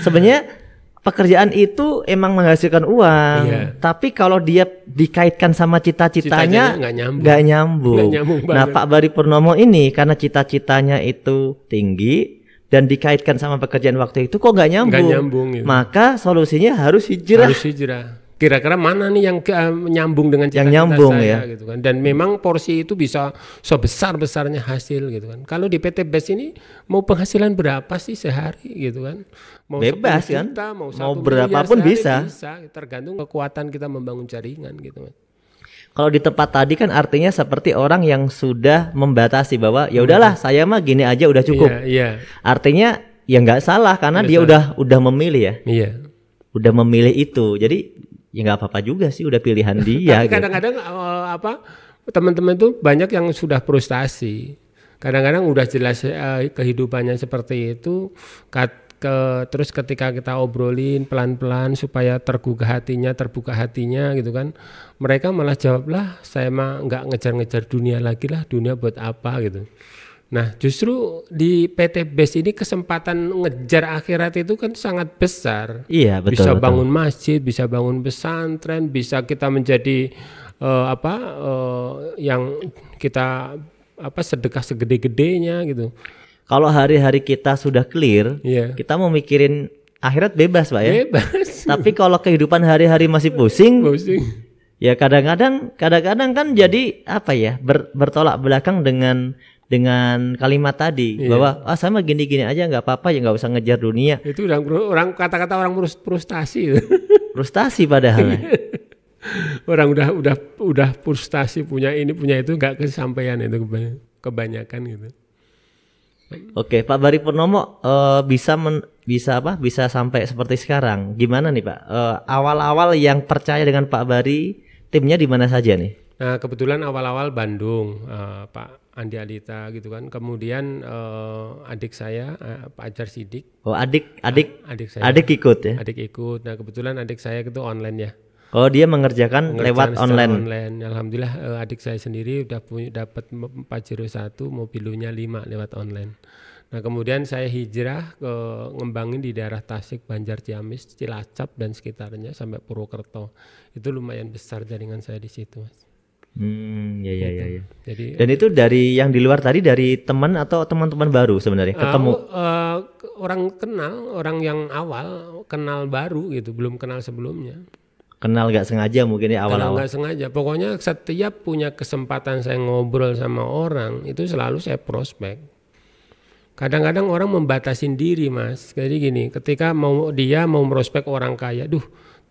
Sebenarnya pekerjaan itu emang menghasilkan uang, tapi kalau dia dikaitkan sama cita-citanya nggak nyambung. Nah Pak Bari Purnomo ini karena cita-citanya itu tinggi dan dikaitkan sama pekerjaan waktu itu kok nggak nyambung gitu. Maka solusinya harus hijrah. Kira-kira mana nih yang nyambung dengan cita-cita saya gitu kan. Dan memang porsi itu bisa sebesar-besarnya hasil gitu kan. Kalau di PT BES ini mau penghasilan berapa sih sehari gitu kan. Mau bebas kan. Juta, mau berapapun bisa. Tergantung kekuatan kita membangun jaringan gitu kan. Kalau di tempat tadi kan artinya seperti orang yang sudah membatasi bahwa ya udahlah saya mah gini aja udah cukup. Artinya ya nggak salah karena dia udah memilih ya. Udah memilih itu. Jadi ya nggak apa-apa juga sih, udah pilihan dia. Tapi kadang-kadang teman-teman itu banyak yang sudah frustasi. Kadang-kadang udah jelas kehidupannya seperti itu. Terus ketika kita obrolin pelan-pelan supaya terbuka hatinya gitu kan, mereka malah jawab lah, saya mah nggak ngejar-ngejar dunia lagi lah, dunia buat apa gitu. Nah justru di PT BES ini kesempatan ngejar akhirat itu kan sangat besar. Iya betul. Bisa bangun masjid, bisa bangun pesantren, bisa kita menjadi yang kita sedekah segede-gedenya gitu. Kalau hari-hari kita sudah clear, kita mau mikirin akhirat bebas Pak ya. Bebas. Tapi kalau kehidupan hari-hari masih pusing. Ya kadang-kadang kan jadi bertolak belakang dengan kalimat tadi bahwa saya mah gini-gini aja nggak apa-apa ya nggak usah ngejar dunia. Itu orang kata-kata orang frustasi. Frustasi padahal. Orang udah frustasi punya ini punya itu nggak kesampaian itu kebanyakan gitu. Oke, Pak Bari Purnomo bisa sampai seperti sekarang. Gimana nih Pak? Awal-awal yang percaya dengan Pak Bari, timnya di mana saja nih? Nah, kebetulan awal-awal Bandung, Pak Andi Alita gitu kan. Kemudian adik saya Pak Ajar Sidik. Oh, adik saya. Adik ikut ya? Adik ikut. Nah, kebetulan adik saya itu online ya. Oh, dia mengerjakan lewat online. Alhamdulillah adik saya sendiri udah dapat Pajero 1, mobilnya 5 lewat online. Nah, kemudian saya hijrah ke ngembangin di daerah Tasik, Banjar, Ciamis, Cilacap dan sekitarnya sampai Purwokerto. Itu lumayan besar jaringan saya di situ, Mas. Ya. Jadi, dan itu dari yang di luar tadi dari teman atau teman-teman baru sebenarnya ketemu? Orang kenal, orang yang awal kenal baru gitu, belum kenal sebelumnya. Kenal nggak sengaja mungkin ya awal-awal. Nggak sengaja, pokoknya setiap punya kesempatan saya ngobrol sama orang itu selalu saya prospek. Kadang-kadang orang membatasin diri, Mas. Jadi gini, ketika dia mau prospek orang kaya,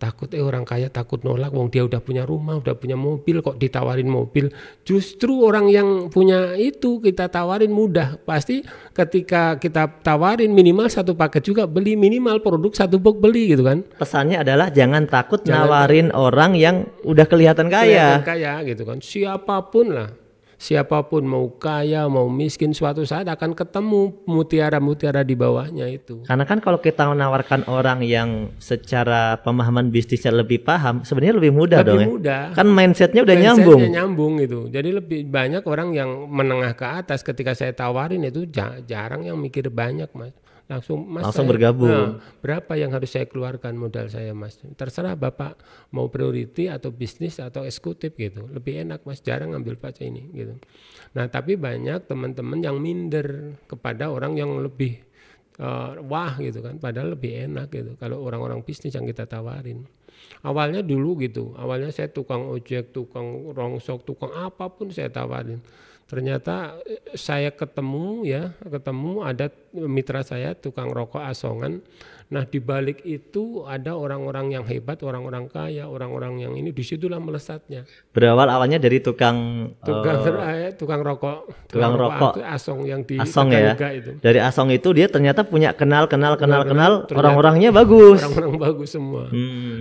takut orang kaya takut nolak, wong dia udah punya rumah, udah punya mobil, kok ditawarin mobil. Justru orang yang punya itu kita tawarin mudah. Pasti ketika kita tawarin minimal 1 paket juga beli, minimal produk 1 box beli gitu kan. Pesannya adalah jangan takut nawarin orang yang udah kelihatan kaya. Kelihatan kaya gitu kan. Siapapun mau kaya mau miskin suatu saat akan ketemu mutiara-mutiara di bawahnya itu. Karena kan kalau kita menawarkan orang yang secara pemahaman bisnisnya lebih paham, sebenarnya lebih mudah dong. Lebih mudah. Kan mindsetnya udah nyambung gitu. Jadi lebih banyak orang yang menengah ke atas ketika saya tawarin itu jarang yang mikir banyak, Mas. Langsung bergabung. Berapa yang harus saya keluarkan modal saya, Mas? Terserah Bapak mau priority atau bisnis atau eksekutif gitu. Lebih enak, Mas, jarang ngambil pacar ini gitu. Nah, tapi banyak teman-teman yang minder kepada orang yang lebih wah gitu kan, padahal lebih enak gitu kalau orang-orang bisnis yang kita tawarin. Awalnya dulu gitu, awalnya saya tukang ojek, tukang rongsok, tukang apapun saya tawarin. Ternyata saya ketemu ada mitra saya tukang rokok asongan. Nah, di balik itu ada orang-orang yang hebat, orang-orang kaya, orang-orang yang ini, disitulah melesatnya. Berawal awalnya dari tukang rokok asong yang di asong ya. Itu. Dari asong itu dia ternyata punya kenal orang-orangnya bagus. Orang-orang bagus semua.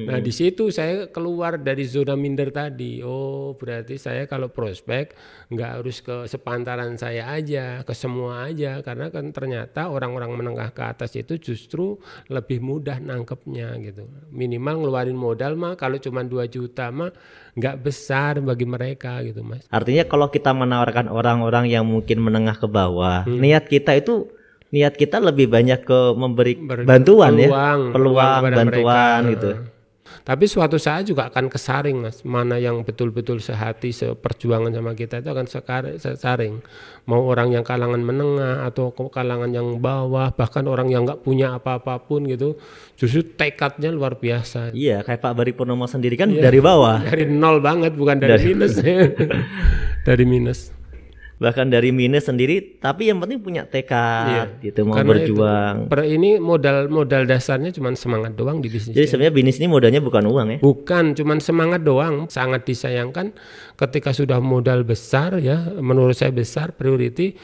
Nah, di situ saya keluar dari zona minder tadi. Oh, berarti saya kalau prospek nggak harus ke sepantaran saya aja, ke semua aja, karena kan ternyata orang-orang menengah ke atas itu justru lebih mudah nangkepnya gitu. Minimal ngeluarin modal mah kalau cuma 2 juta mah nggak besar bagi mereka gitu, Mas. Artinya kalau kita menawarkan orang-orang yang mungkin menengah ke bawah, niat kita lebih banyak ke memberi bantuan, peluang bantuan mereka. Gitu. Tapi suatu saat juga akan kesaring, Mas. Mana yang betul-betul sehati, seperjuangan sama kita itu akan sesaring. Mau orang yang kalangan menengah atau kalangan yang bawah, bahkan orang yang nggak punya apa-apapun gitu, justru tekadnya luar biasa. Iya, kayak Pak Bari Purnomo sendiri kan dari bawah. Dari nol banget, bukan dari minus. Dari minus. Bahkan dari minus sendiri, tapi yang penting punya tekad gitu, mau berjuang. Ini modal dasarnya cuma semangat doang di bisnis. Jadi sebenarnya bisnis ini modalnya bukan uang ya? Bukan, cuma semangat doang. Sangat disayangkan ketika sudah modal besar ya, menurut saya besar, priority,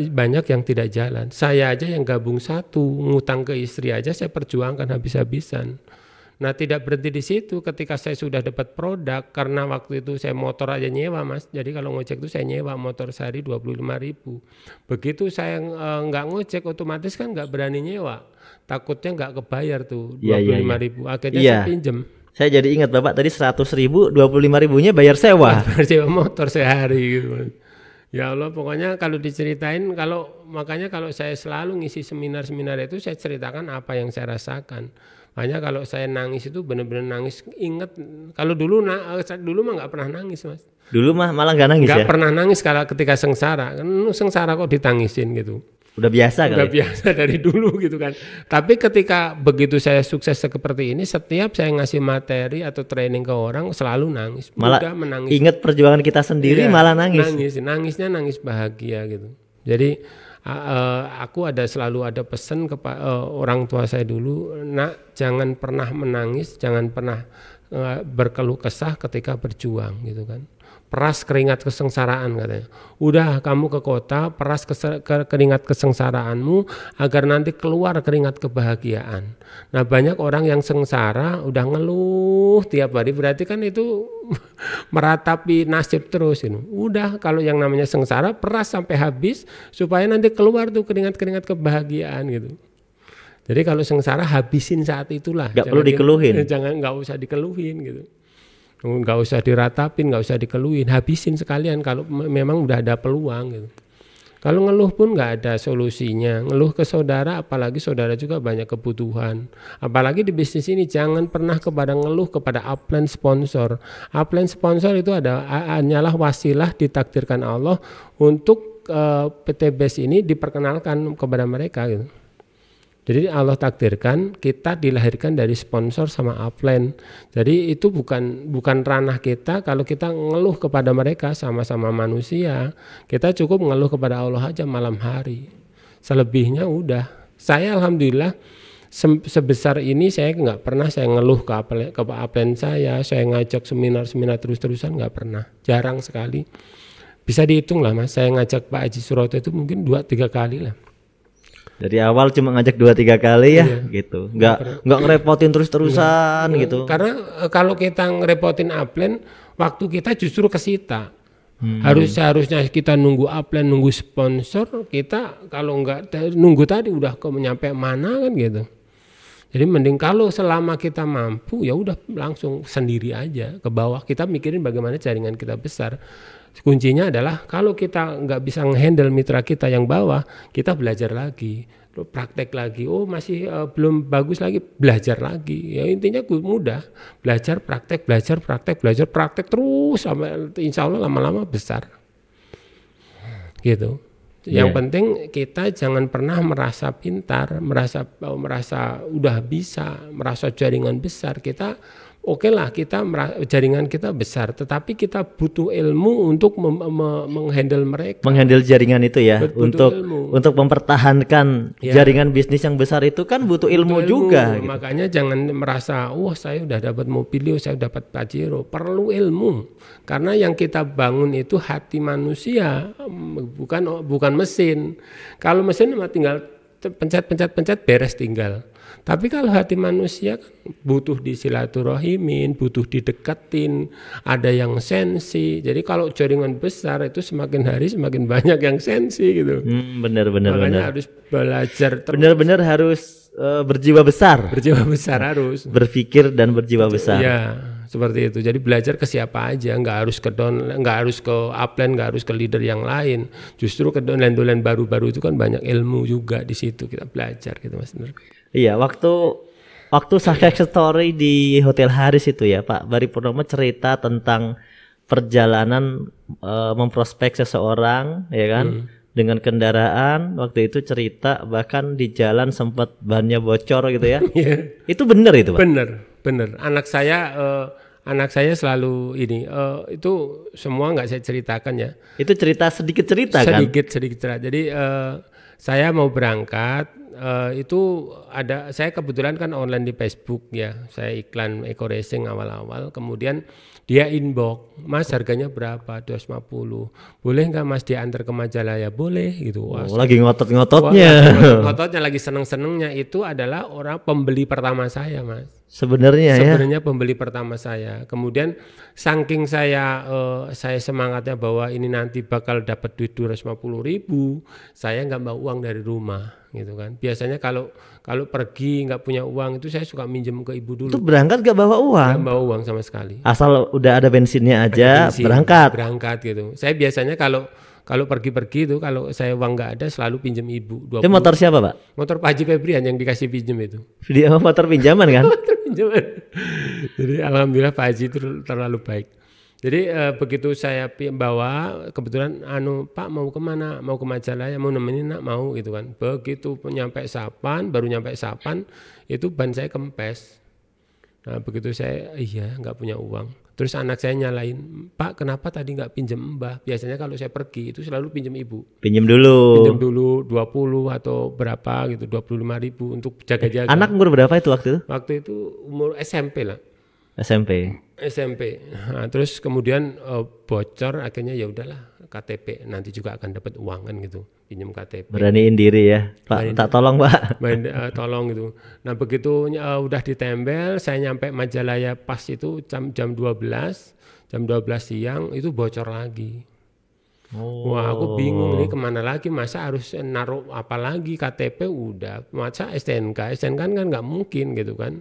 banyak yang tidak jalan. Saya aja yang gabung 1, ngutang ke istri aja saya perjuangkan habis-habisan. Nah, tidak berhenti di situ. Ketika saya sudah dapat produk, karena waktu itu saya motor aja nyewa, Mas. Jadi kalau ngojek itu saya nyewa motor sehari 25.000. Begitu saya nggak ngojek, otomatis kan nggak berani nyewa. Takutnya nggak kebayar tuh 25.000. Akhirnya saya pinjem. Saya jadi ingat Bapak tadi 100.000, 25.000-nya bayar sewa. Bayar sewa motor sehari gitu. Ya Allah, pokoknya kalau diceritain, makanya kalau saya selalu ngisi seminar-seminar itu saya ceritakan apa yang saya rasakan. Makanya kalau saya nangis itu benar-benar nangis, ingat kalau dulu mah nggak pernah nangis, Mas. Dulu mah malah nggak nangis Nggak pernah nangis kalau ketika sengsara. Sengsara kok ditangisin gitu. Udah biasa kali. Udah biasa dari dulu gitu kan. Tapi ketika begitu saya sukses seperti ini, setiap saya ngasih materi atau training ke orang selalu nangis. Malah menangis. Ingat perjuangan kita sendiri malah nangis. Nangisnya nangis bahagia gitu. Jadi aku selalu ada pesan kepada orang tua saya dulu, nak, jangan pernah menangis, jangan pernah berkeluh kesah ketika berjuang gitu kan. Peras keringat kesengsaraan katanya. Udah kamu ke kota, peras keringat kesengsaraanmu agar nanti keluar keringat kebahagiaan. Nah banyak orang yang sengsara udah ngeluh tiap hari, berarti kan itu meratapi nasib terus ini. Udah kalau yang namanya sengsara peras sampai habis supaya nanti keluar tuh keringat-keringat kebahagiaan gitu. Jadi kalau sengsara habisin saat itulah. Gak perlu dikeluhin. Nggak usah dikeluhin gitu. Nggak usah diratapin, nggak usah dikeluhin, habisin sekalian kalau memang udah ada peluang gitu. Kalau ngeluh pun nggak ada solusinya. Ngeluh ke saudara, apalagi saudara juga banyak kebutuhan. Apalagi di bisnis ini jangan pernah ngeluh kepada upline sponsor. Upline sponsor itu hanyalah wasilah ditakdirkan Allah untuk PT BES ini diperkenalkan kepada mereka gitu. Jadi Allah takdirkan kita dilahirkan dari sponsor sama upline. Jadi itu bukan ranah kita kalau kita ngeluh kepada mereka, sama-sama manusia. Kita cukup ngeluh kepada Allah aja malam hari. Selebihnya udah. Saya alhamdulillah sebesar ini saya nggak pernah saya ngeluh ke upline saya ngajak seminar terus-terusan nggak pernah. Jarang sekali. Bisa dihitung lah Mas, saya ngajak Pak Haji Suroto itu mungkin 2-3 kali lah. Dari awal cuma ngajak 2-3 kali ya, gitu. Nggak ngerepotin terus-terusan gitu. Karena kalau kita ngerepotin upline, waktu kita justru kesita. Harusnya kita nunggu upline, nunggu sponsor, kita kalau nggak nunggu tadi udah nyampe mana kan gitu. Jadi mending kalau selama kita mampu ya udah langsung sendiri aja ke bawah. Kita mikirin bagaimana jaringan kita besar. Kuncinya adalah kalau kita nggak bisa ngehandle mitra kita yang bawah, kita belajar lagi, praktek lagi. Oh masih belum bagus lagi, belajar lagi. Ya intinya mudah, belajar praktek terus sampai insya Allah lama-lama besar. Gitu. Yang penting kita jangan pernah merasa pintar, merasa udah bisa, merasa jaringan besar. Kita oke lah, jaringan kita besar, tetapi kita butuh ilmu untuk menghandle mereka. Menghandle jaringan itu ya, untuk mempertahankan jaringan bisnis yang besar itu kan butuh ilmu juga. Gitu. Makanya jangan merasa, saya udah dapat Mobilio, saya dapat Pajero. Perlu ilmu, karena yang kita bangun itu hati manusia, bukan mesin. Kalau mesin cuma tinggal pencet beres tinggal. Tapi kalau hati manusia kan butuh disilaturahmin, butuh dideketin, ada yang sensi. Jadi kalau jaringan besar itu semakin hari semakin banyak yang sensi gitu. Benar. Makanya harus belajar. Benar-benar harus berjiwa besar. Berjiwa besar harus. Berpikir dan berjiwa besar. Ya, seperti itu. Jadi belajar ke siapa aja, nggak harus ke upline, nggak harus ke leader yang lain. Justru ke downline baru-baru itu kan banyak ilmu juga di situ kita belajar gitu Mas. Iya, waktu success story di Hotel Haris itu ya Pak Bari Purnomo cerita tentang perjalanan memprospek seseorang ya kan dengan kendaraan. Waktu itu cerita bahkan di jalan sempat bannya bocor gitu ya. Itu benar itu Pak? Benar. Anak saya selalu ini itu semua nggak saya ceritakan ya. Itu sedikit cerita kan? Sedikit cerita. Jadi saya mau berangkat. Itu saya kebetulan kan online di Facebook ya, saya iklan Eco Racing awal-awal, kemudian dia inbox, Mas harganya berapa? 250, boleh nggak Mas diantar ke Majalaya? Boleh gitu. Lagi ngotot-ngototnya. Ngototnya lagi seneng-senengnya. Itu adalah orang pembeli pertama saya Mas. Sebenarnya pembeli pertama saya. Kemudian saking saya semangatnya bahwa ini nanti bakal dapat duit 250.000, saya nggak bawa uang dari rumah gitu kan. Biasanya kalau pergi nggak punya uang itu saya suka minjem ke ibu dulu. Itu berangkat nggak bawa uang? Nggak bawa uang sama sekali. Asal udah ada bensinnya aja, berangkat gitu. Saya biasanya kalau pergi-pergi itu kalau saya uang nggak ada selalu pinjem ibu. 20. Itu motor siapa Pak? Motor Pak Haji Febrian yang dikasih pinjem itu. Dia motor pinjaman kan? Motor pinjaman. Jadi alhamdulillah Pak Haji itu terlalu baik. Jadi begitu saya bawa, kebetulan Pak mau kemana? Mau ke Majalaya, mau nemenin nak? Mau gitu kan. Begitu baru nyampe Sapan, itu ban saya kempes. Nah begitu saya nggak punya uang. Terus anak saya nyalain, Pak kenapa tadi nggak pinjem Mbah? Biasanya kalau saya pergi itu selalu pinjem ibu. Pinjem dulu 20 atau berapa gitu, 25.000 untuk jaga-jaga. Anak umur berapa itu waktu itu? Waktu itu umur SMP lah. SMP. Nah, terus kemudian bocor, akhirnya ya udahlah KTP, nanti juga akan dapat uang kan gitu, pinjam KTP. Beraniin diri ya, Pak. Tak tolong Pak. Tolong gitu. Nah begitu udah ditempel, saya nyampe Majalaya pas itu jam 12 siang itu bocor lagi. Wah aku bingung ini kemana lagi, masa harus naruh apa lagi, KTP udah, masa STNK kan nggak mungkin gitu kan.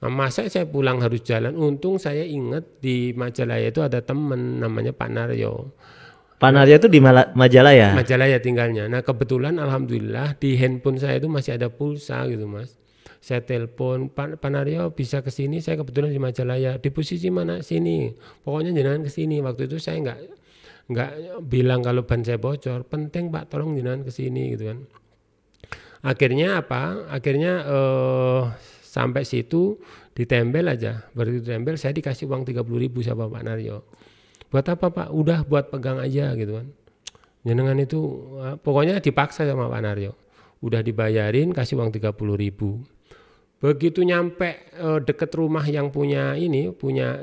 Nah, masa saya pulang harus jalan. Untung saya ingat di Majalaya itu ada temen namanya Pak Naryo. Pak Naryo itu di Majalaya? Majalaya tinggalnya. Nah kebetulan alhamdulillah di handphone saya itu masih ada pulsa gitu Mas. Saya telepon, Pak Naryo bisa ke sini, saya kebetulan di Majalaya. Di posisi mana? Sini. Pokoknya jenengan ke sini. Waktu itu saya nggak bilang kalau ban saya bocor. Penting Pak, tolong jenengan ke sini gitu kan. Akhirnya apa? Akhirnya sampai situ ditempel aja. Baru ditempel saya dikasih uang 30.000 sama Pak Naryo. Buat apa Pak? Udah buat pegang aja gitu kan. Jenengan itu pokoknya dipaksa sama Pak Naryo. Udah dibayarin, kasih uang 30.000. Begitu nyampe deket rumah yang punya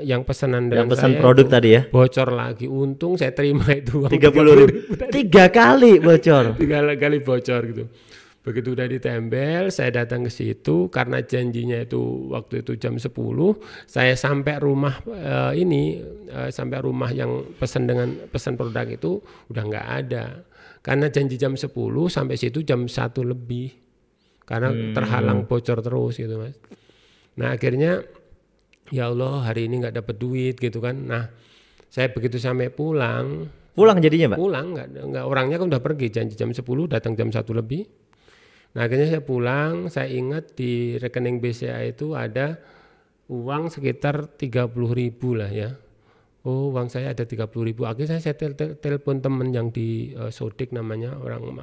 yang pesanan dengan pesan produk tadi ya, bocor lagi. Untung saya terima itu uang 30.000. 3 kali bocor. 3 kali bocor gitu. Begitu udah ditempel, saya datang ke situ karena janjinya itu waktu itu jam 10, saya sampai rumah sampai rumah yang pesan produk itu udah nggak ada. Karena janji jam 10 sampai situ jam 1 lebih. Karena terhalang bocor terus gitu Mas. Nah akhirnya ya Allah hari ini nggak dapat duit gitu kan. Nah saya begitu sampai pulang jadinya Pak? Pulang nggak orangnya kan udah pergi, janji jam 10 datang jam 1 lebih. Nah akhirnya saya pulang, saya ingat di rekening BCA itu ada uang sekitar 30.000 lah ya. Oh uang saya ada 30.000. Akhirnya saya telepon teman yang di Sodik namanya, orang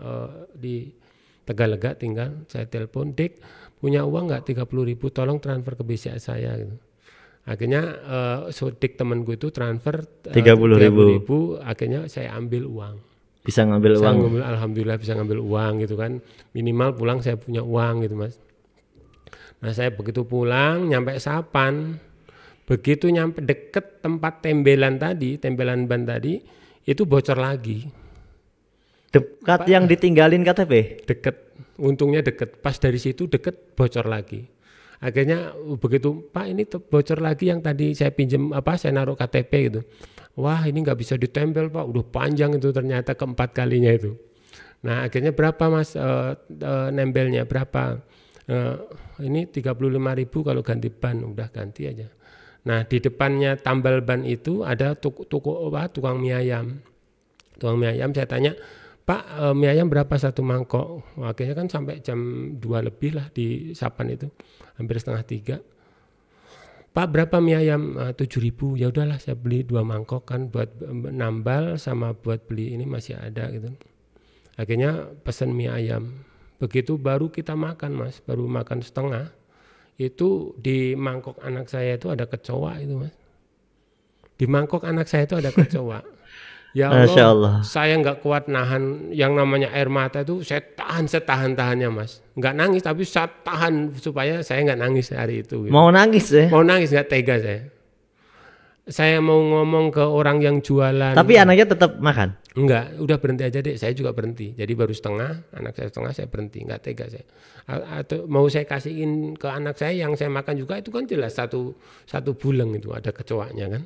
di Tegalega tinggal. Saya telepon, Dik punya uang nggak 30.000, tolong transfer ke BCA saya gitu. Akhirnya Sodik temanku itu transfer 30.000. Akhirnya saya ambil uang. Bisa ngambil uang. Alhamdulillah bisa ngambil uang gitu kan. Minimal pulang saya punya uang gitu Mas. Nah saya begitu pulang nyampe Sapan. Begitu nyampe deket tempat tembelan ban tadi itu bocor lagi. Dekat yang ditinggalin KTP? Deket, untungnya deket. Pas dari situ deket bocor lagi. Akhirnya begitu Pak ini bocor lagi yang tadi saya pinjam saya naruh KTP gitu. Wah ini nggak bisa ditempel Pak, udah panjang itu ternyata keempat kalinya itu. Nah akhirnya berapa Mas nempelnya berapa? Ini 35.000 kalau ganti ban, udah ganti aja. Nah di depannya tambal ban itu ada tukang mie ayam. Tukang mie ayam saya tanya, Pak mie ayam berapa satu mangkok? Akhirnya kan sampai jam 2 lebih lah di Sapan itu, hampir setengah 3. Pak berapa mie ayam? 7.000. Ya udahlah saya beli 2 mangkok kan buat nambal sama buat beli ini masih ada gitu. Akhirnya pesan mie ayam. Begitu baru kita makan Mas, baru makan setengah. Itu di mangkok anak saya itu ada kecoa itu Mas. Di mangkok anak saya itu ada kecoa. Ya Allah, saya nggak kuat nahan yang namanya air mata itu, saya tahan setahan-tahannya Mas. Nggak nangis tapi saya tahan supaya saya nggak nangis hari itu. Gitu. Mau nangis ya? Mau nangis nggak tega saya. Saya mau ngomong ke orang yang jualan. Tapi anaknya tetap makan? Enggak, udah berhenti aja deh. Saya juga berhenti. Jadi baru setengah, anak saya setengah, saya berhenti. Nggak tega saya. Atau mau saya kasihin ke anak saya yang saya makan juga itu kan jelas satu buleng itu ada kecoanya kan.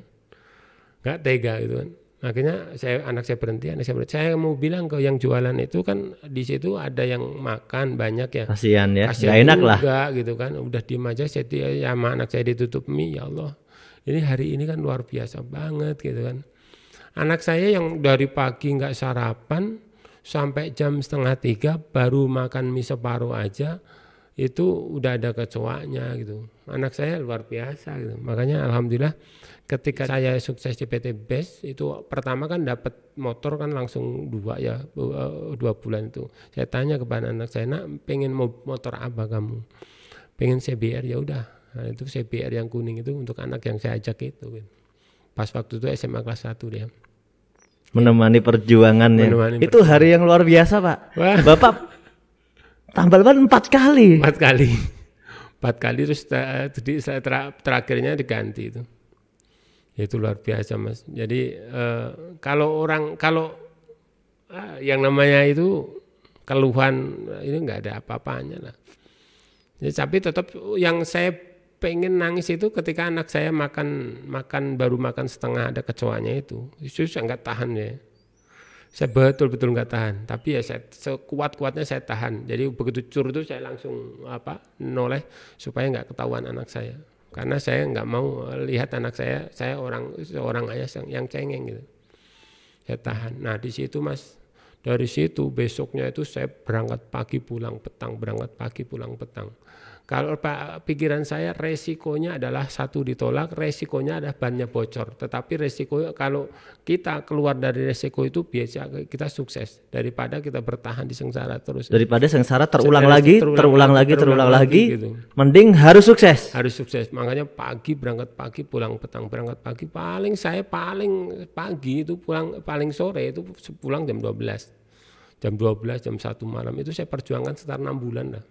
Nggak tega gitu kan. Akhirnya anak saya berhenti. Saya mau bilang ke yang jualan itu kan di situ ada yang makan banyak ya. Kasihan ya, nggak enak lah. Gitu kan, udah diem aja. Sama anak saya ditutup mie, ya Allah. Ini hari ini kan luar biasa banget gitu kan. Anak saya yang dari pagi nggak sarapan sampai jam 2:30 baru makan mie separuh aja itu udah ada kecoanya gitu. Anak saya luar biasa gitu. Makanya alhamdulillah ketika saya sukses di PT BES itu pertama kan dapat motor kan langsung 2 bulan itu. Saya tanya kepada anak saya, nak pengen motor apa kamu? Pengen CBR, ya udah. Nah, itu CBR yang kuning itu untuk anak yang saya ajak itu. Gitu. Pas waktu itu SMA kelas 1 dia. Menemani perjuangannya. Itu hari yang luar biasa Pak. Wah. Bapak tambal ban 4 kali. 4 kali. 4 kali terus terakhirnya diganti itu. Itu luar biasa Mas. Jadi kalau yang namanya itu keluhan ini nggak ada apa-apanya lah. Jadi, tapi tetap yang saya pengen nangis itu ketika anak saya baru makan setengah ada kecoanya itu saya nggak tahan ya. Saya betul-betul nggak tahan. Tapi ya saya sekuat-kuatnya saya tahan. Jadi begitu cur itu saya langsung noleh supaya nggak ketahuan anak saya. Karena saya nggak mau lihat anak saya seorang ayah yang cengeng gitu. Saya tahan. Nah di situ Mas, dari situ besoknya itu saya berangkat pagi pulang petang, berangkat pagi pulang petang. Kalau pikiran saya resikonya adalah satu ditolak, resikonya adalah bannya bocor. Tetapi resiko kalau kita keluar dari resiko itu biasa kita sukses daripada kita bertahan di sengsara terus. Daripada sengsara terulang lagi gitu. Mending harus sukses. Harus sukses. Makanya berangkat pagi pulang petang, berangkat pagi paling pagi itu pulang paling sore itu pulang jam 12. Jam 12, jam 1 malam itu saya perjuangkan sekitar 6 bulan lah.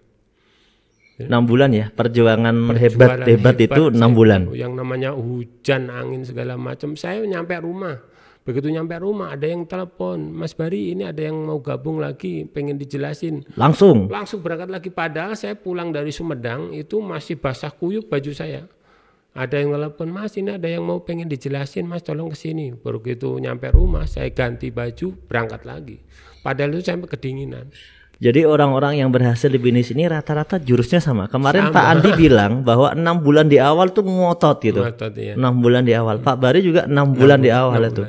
6 bulan ya, perjuangan hebat itu 6 bulan. Yang namanya hujan, angin segala macam. Saya nyampe rumah. Begitu nyampe rumah ada yang telepon, Mas Bari ini ada yang mau gabung lagi, pengen dijelasin. Langsung berangkat lagi. Padahal saya pulang dari Sumedang itu masih basah kuyup baju saya. Ada yang telepon, Mas ini ada yang mau pengen dijelasin, Mas tolong kesini. Begitu nyampe rumah saya ganti baju berangkat lagi. Padahal itu sampai kedinginan. Jadi orang-orang yang berhasil di bisnis ini rata-rata jurusnya sama. Kemarin Pak Andi bilang bahwa 6 bulan di awal tuh ngotot gitu. Iya. 6 bulan di awal. Pak Bari juga 6 bulan di awal itu.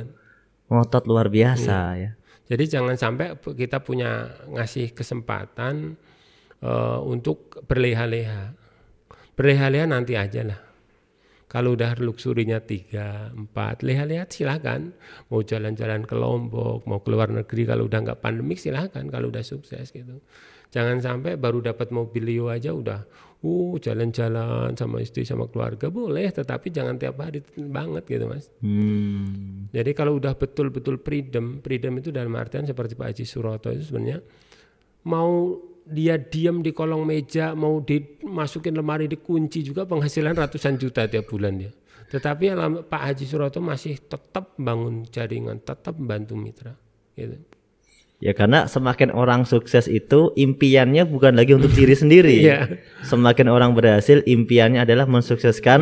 Ngotot luar biasa ya. Jadi jangan sampai kita punya ngasih kesempatan untuk berleha-leha. Berleha-leha nanti aja lah. Kalau udah luxurinya 3, 4, leha-leha silakan. Mau jalan-jalan ke Lombok, mau keluar negeri kalau udah nggak pandemik silakan. Kalau udah sukses gitu. Jangan sampai baru dapat mobilio aja udah jalan-jalan sama istri sama keluarga boleh, tetapi jangan tiap hari banget gitu Mas. Jadi kalau udah betul-betul freedom itu dalam artian seperti Pak Haji Suroto itu sebenarnya mau dia diam di kolong meja, mau dimasukin lemari dikunci juga penghasilan ratusan juta tiap bulan dia. Tetapi Pak Haji Suroto masih tetap bangun jaringan, tetap membantu mitra gitu. Ya karena semakin orang sukses itu impiannya bukan lagi untuk diri sendiri. Semakin orang berhasil impiannya adalah mensukseskan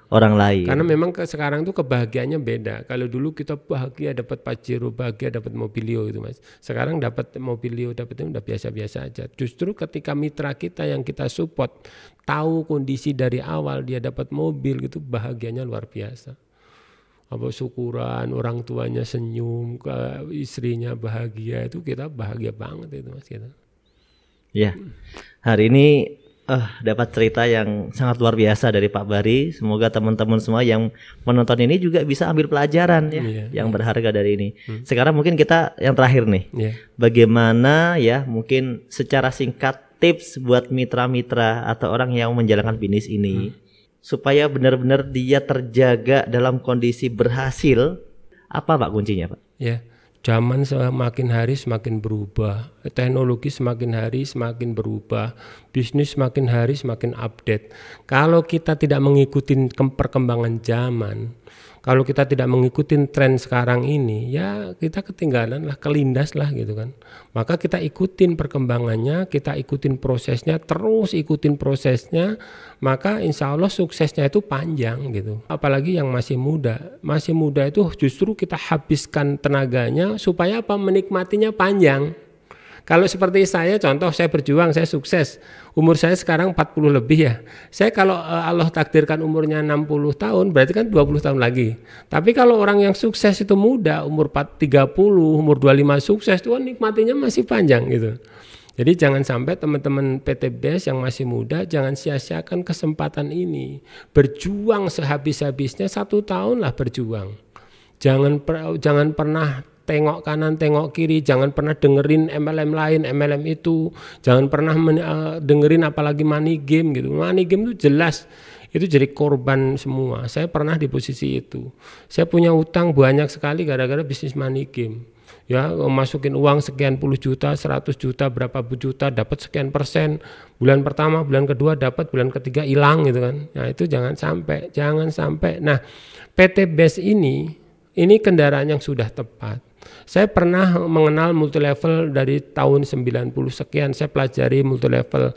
orang lain. Karena memang sekarang tuh kebahagiaannya beda. Kalau dulu kita bahagia dapat Pajero, bahagia dapat mobilio itu Mas. Sekarang dapat mobilio, dapatnya udah biasa-biasa aja. Justru ketika mitra kita yang kita support tahu kondisi dari awal dia dapat mobil gitu, bahagianya luar biasa. Syukuran, orang tuanya senyum, istrinya bahagia, itu kita bahagia banget itu Mas kita. Ya, hari ini dapat cerita yang sangat luar biasa dari Pak Bari. Semoga teman-teman semua yang menonton ini juga bisa ambil pelajaran yang berharga dari ini. Sekarang mungkin kita yang terakhir nih, bagaimana ya mungkin secara singkat tips buat mitra-mitra atau orang yang menjalankan bisnis ini. Supaya benar-benar dia terjaga dalam kondisi berhasil, apa Pak kuncinya Pak? Ya, zaman semakin hari semakin berubah, teknologi semakin hari semakin berubah, bisnis semakin hari semakin update. Kalau kita tidak mengikuti perkembangan zaman, kalau kita tidak mengikuti tren sekarang ini, ya kita ketinggalan lah, kelindas lah gitu kan. Maka kita ikutin perkembangannya, kita ikutin prosesnya, terus ikutin prosesnya, maka insya Allah suksesnya itu panjang gitu. Apalagi yang masih muda itu justru kita habiskan tenaganya supaya apa? Menikmatinya panjang. Kalau seperti saya, contoh saya berjuang, saya sukses, umur saya sekarang 40 lebih ya. Saya kalau Allah takdirkan umurnya 60 tahun, berarti kan 20 tahun lagi. Tapi kalau orang yang sukses itu muda, umur 30, umur 25 sukses, itu nikmatinya masih panjang gitu. Jadi jangan sampai teman-teman PTBS yang masih muda, jangan sia-siakan kesempatan ini. Berjuang sehabis-habisnya, 1 tahun lah berjuang. Jangan pernah tengok kanan, tengok kiri, jangan pernah dengerin MLM lain, MLM itu, jangan pernah dengerin apalagi money game gitu. Money game itu jelas itu jadi korban semua. Saya pernah di posisi itu. Saya punya utang banyak sekali gara-gara bisnis money game. Ya, masukin uang sekian puluh juta, 100 juta, berapa juta, dapat sekian persen. Bulan pertama, bulan kedua dapat, bulan ketiga hilang gitu kan. Nah itu jangan sampai. Nah PT BES ini kendaraan yang sudah tepat. Saya pernah mengenal multilevel dari tahun 90 sekian, saya pelajari multilevel.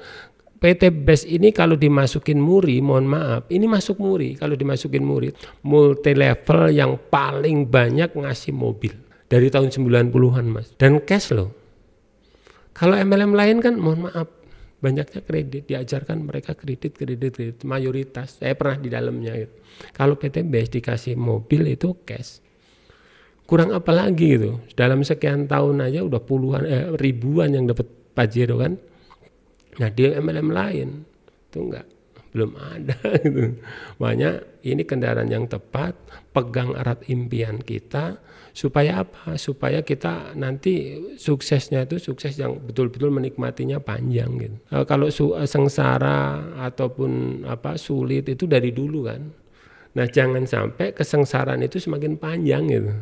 PT BES ini kalau dimasukin muri, mohon maaf, ini masuk muri, kalau dimasukin muri, multilevel yang paling banyak ngasih mobil. Dari tahun 90-an mas, dan cash loh. Kalau MLM lain kan mohon maaf, banyaknya kredit, diajarkan mereka kredit, mayoritas, saya pernah di dalamnya gitu. Kalau PT BES dikasih mobil itu cash, kurang apa lagi gitu. Dalam sekian tahun aja udah ribuan yang dapat Pajero kan. Nah di MLM lain itu enggak, belum ada gitu. Makanya ini kendaraan yang tepat, pegang erat impian kita. Supaya apa? Supaya kita nanti suksesnya itu sukses yang betul-betul menikmatinya panjang gitu. Kalau sengsara ataupun sulit itu dari dulu kan. Nah jangan sampai kesengsaraan itu semakin panjang gitu.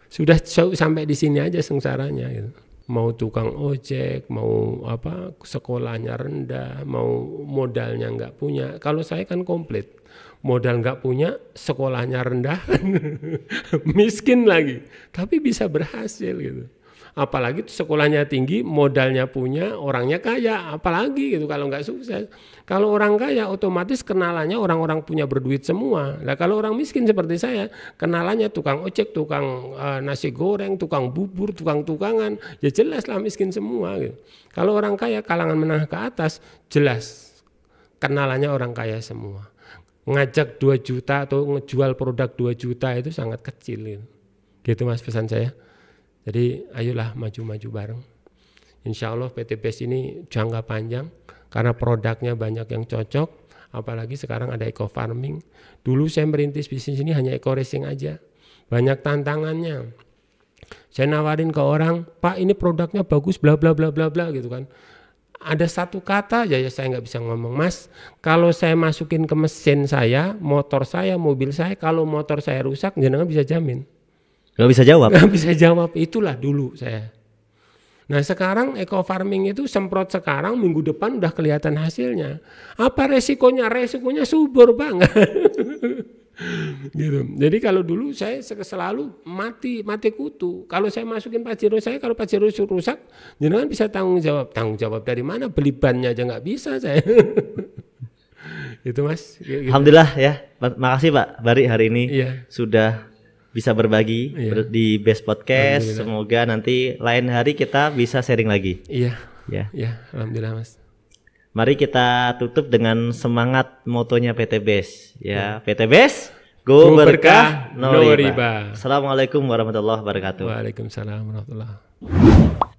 Sudah sampai di sini aja sengsaranya gitu. Mau tukang ojek, mau sekolahnya rendah, mau modalnya nggak punya. Kalau saya kan komplit. Modal nggak punya, sekolahnya rendah, miskin lagi, tapi bisa berhasil gitu. Apalagi sekolahnya tinggi, modalnya punya, orangnya kaya, apalagi gitu kalau nggak sukses. Kalau orang kaya otomatis kenalannya orang-orang punya berduit semua. Nah kalau orang miskin seperti saya, kenalannya tukang ojek, tukang nasi goreng, tukang bubur, tukang-tukangan, ya jelas lah miskin semua gitu. Kalau orang kaya kalangan menengah ke atas, jelas kenalannya orang kaya semua. Ngajak 2 juta atau ngejual produk 2 juta itu sangat kecil gitu mas pesan saya. Jadi ayolah maju-maju bareng. Insya Allah PT BES ini jangka panjang karena produknya banyak yang cocok, apalagi sekarang ada eco farming. Dulu saya merintis bisnis ini hanya eco racing aja, banyak tantangannya. Saya nawarin ke orang, Pak ini produknya bagus bla bla bla bla bla gitu kan. Ada satu kata aja ya saya nggak bisa ngomong, mas kalau saya masukin ke mesin saya, motor saya, mobil saya, kalau motor saya rusak jenengan bisa jamin? Nggak bisa jawab. Nggak bisa jawab, itulah dulu saya. Nah sekarang eco farming itu semprot sekarang, minggu depan udah kelihatan hasilnya. Apa resikonya? Resikonya subur banget. Gitu. Jadi kalau dulu saya selalu mati kutu. Kalau saya masukin Pajero saya, kalau Pajero rusak, jangan bisa tanggung jawab dari mana? Beli bannya aja nggak bisa saya. Itu mas. Gitu. Alhamdulillah ya. Makasih Pak Bari hari ini sudah bisa berbagi di BES Podcast. Semoga nanti lain hari kita bisa sharing lagi. Iya. Alhamdulillah mas. Mari kita tutup dengan semangat motonya PT BES. Ya, PT BES, go berkah, no riba. Assalamualaikum warahmatullahi wabarakatuh. Waalaikumsalam warahmatullahi wabarakatuh.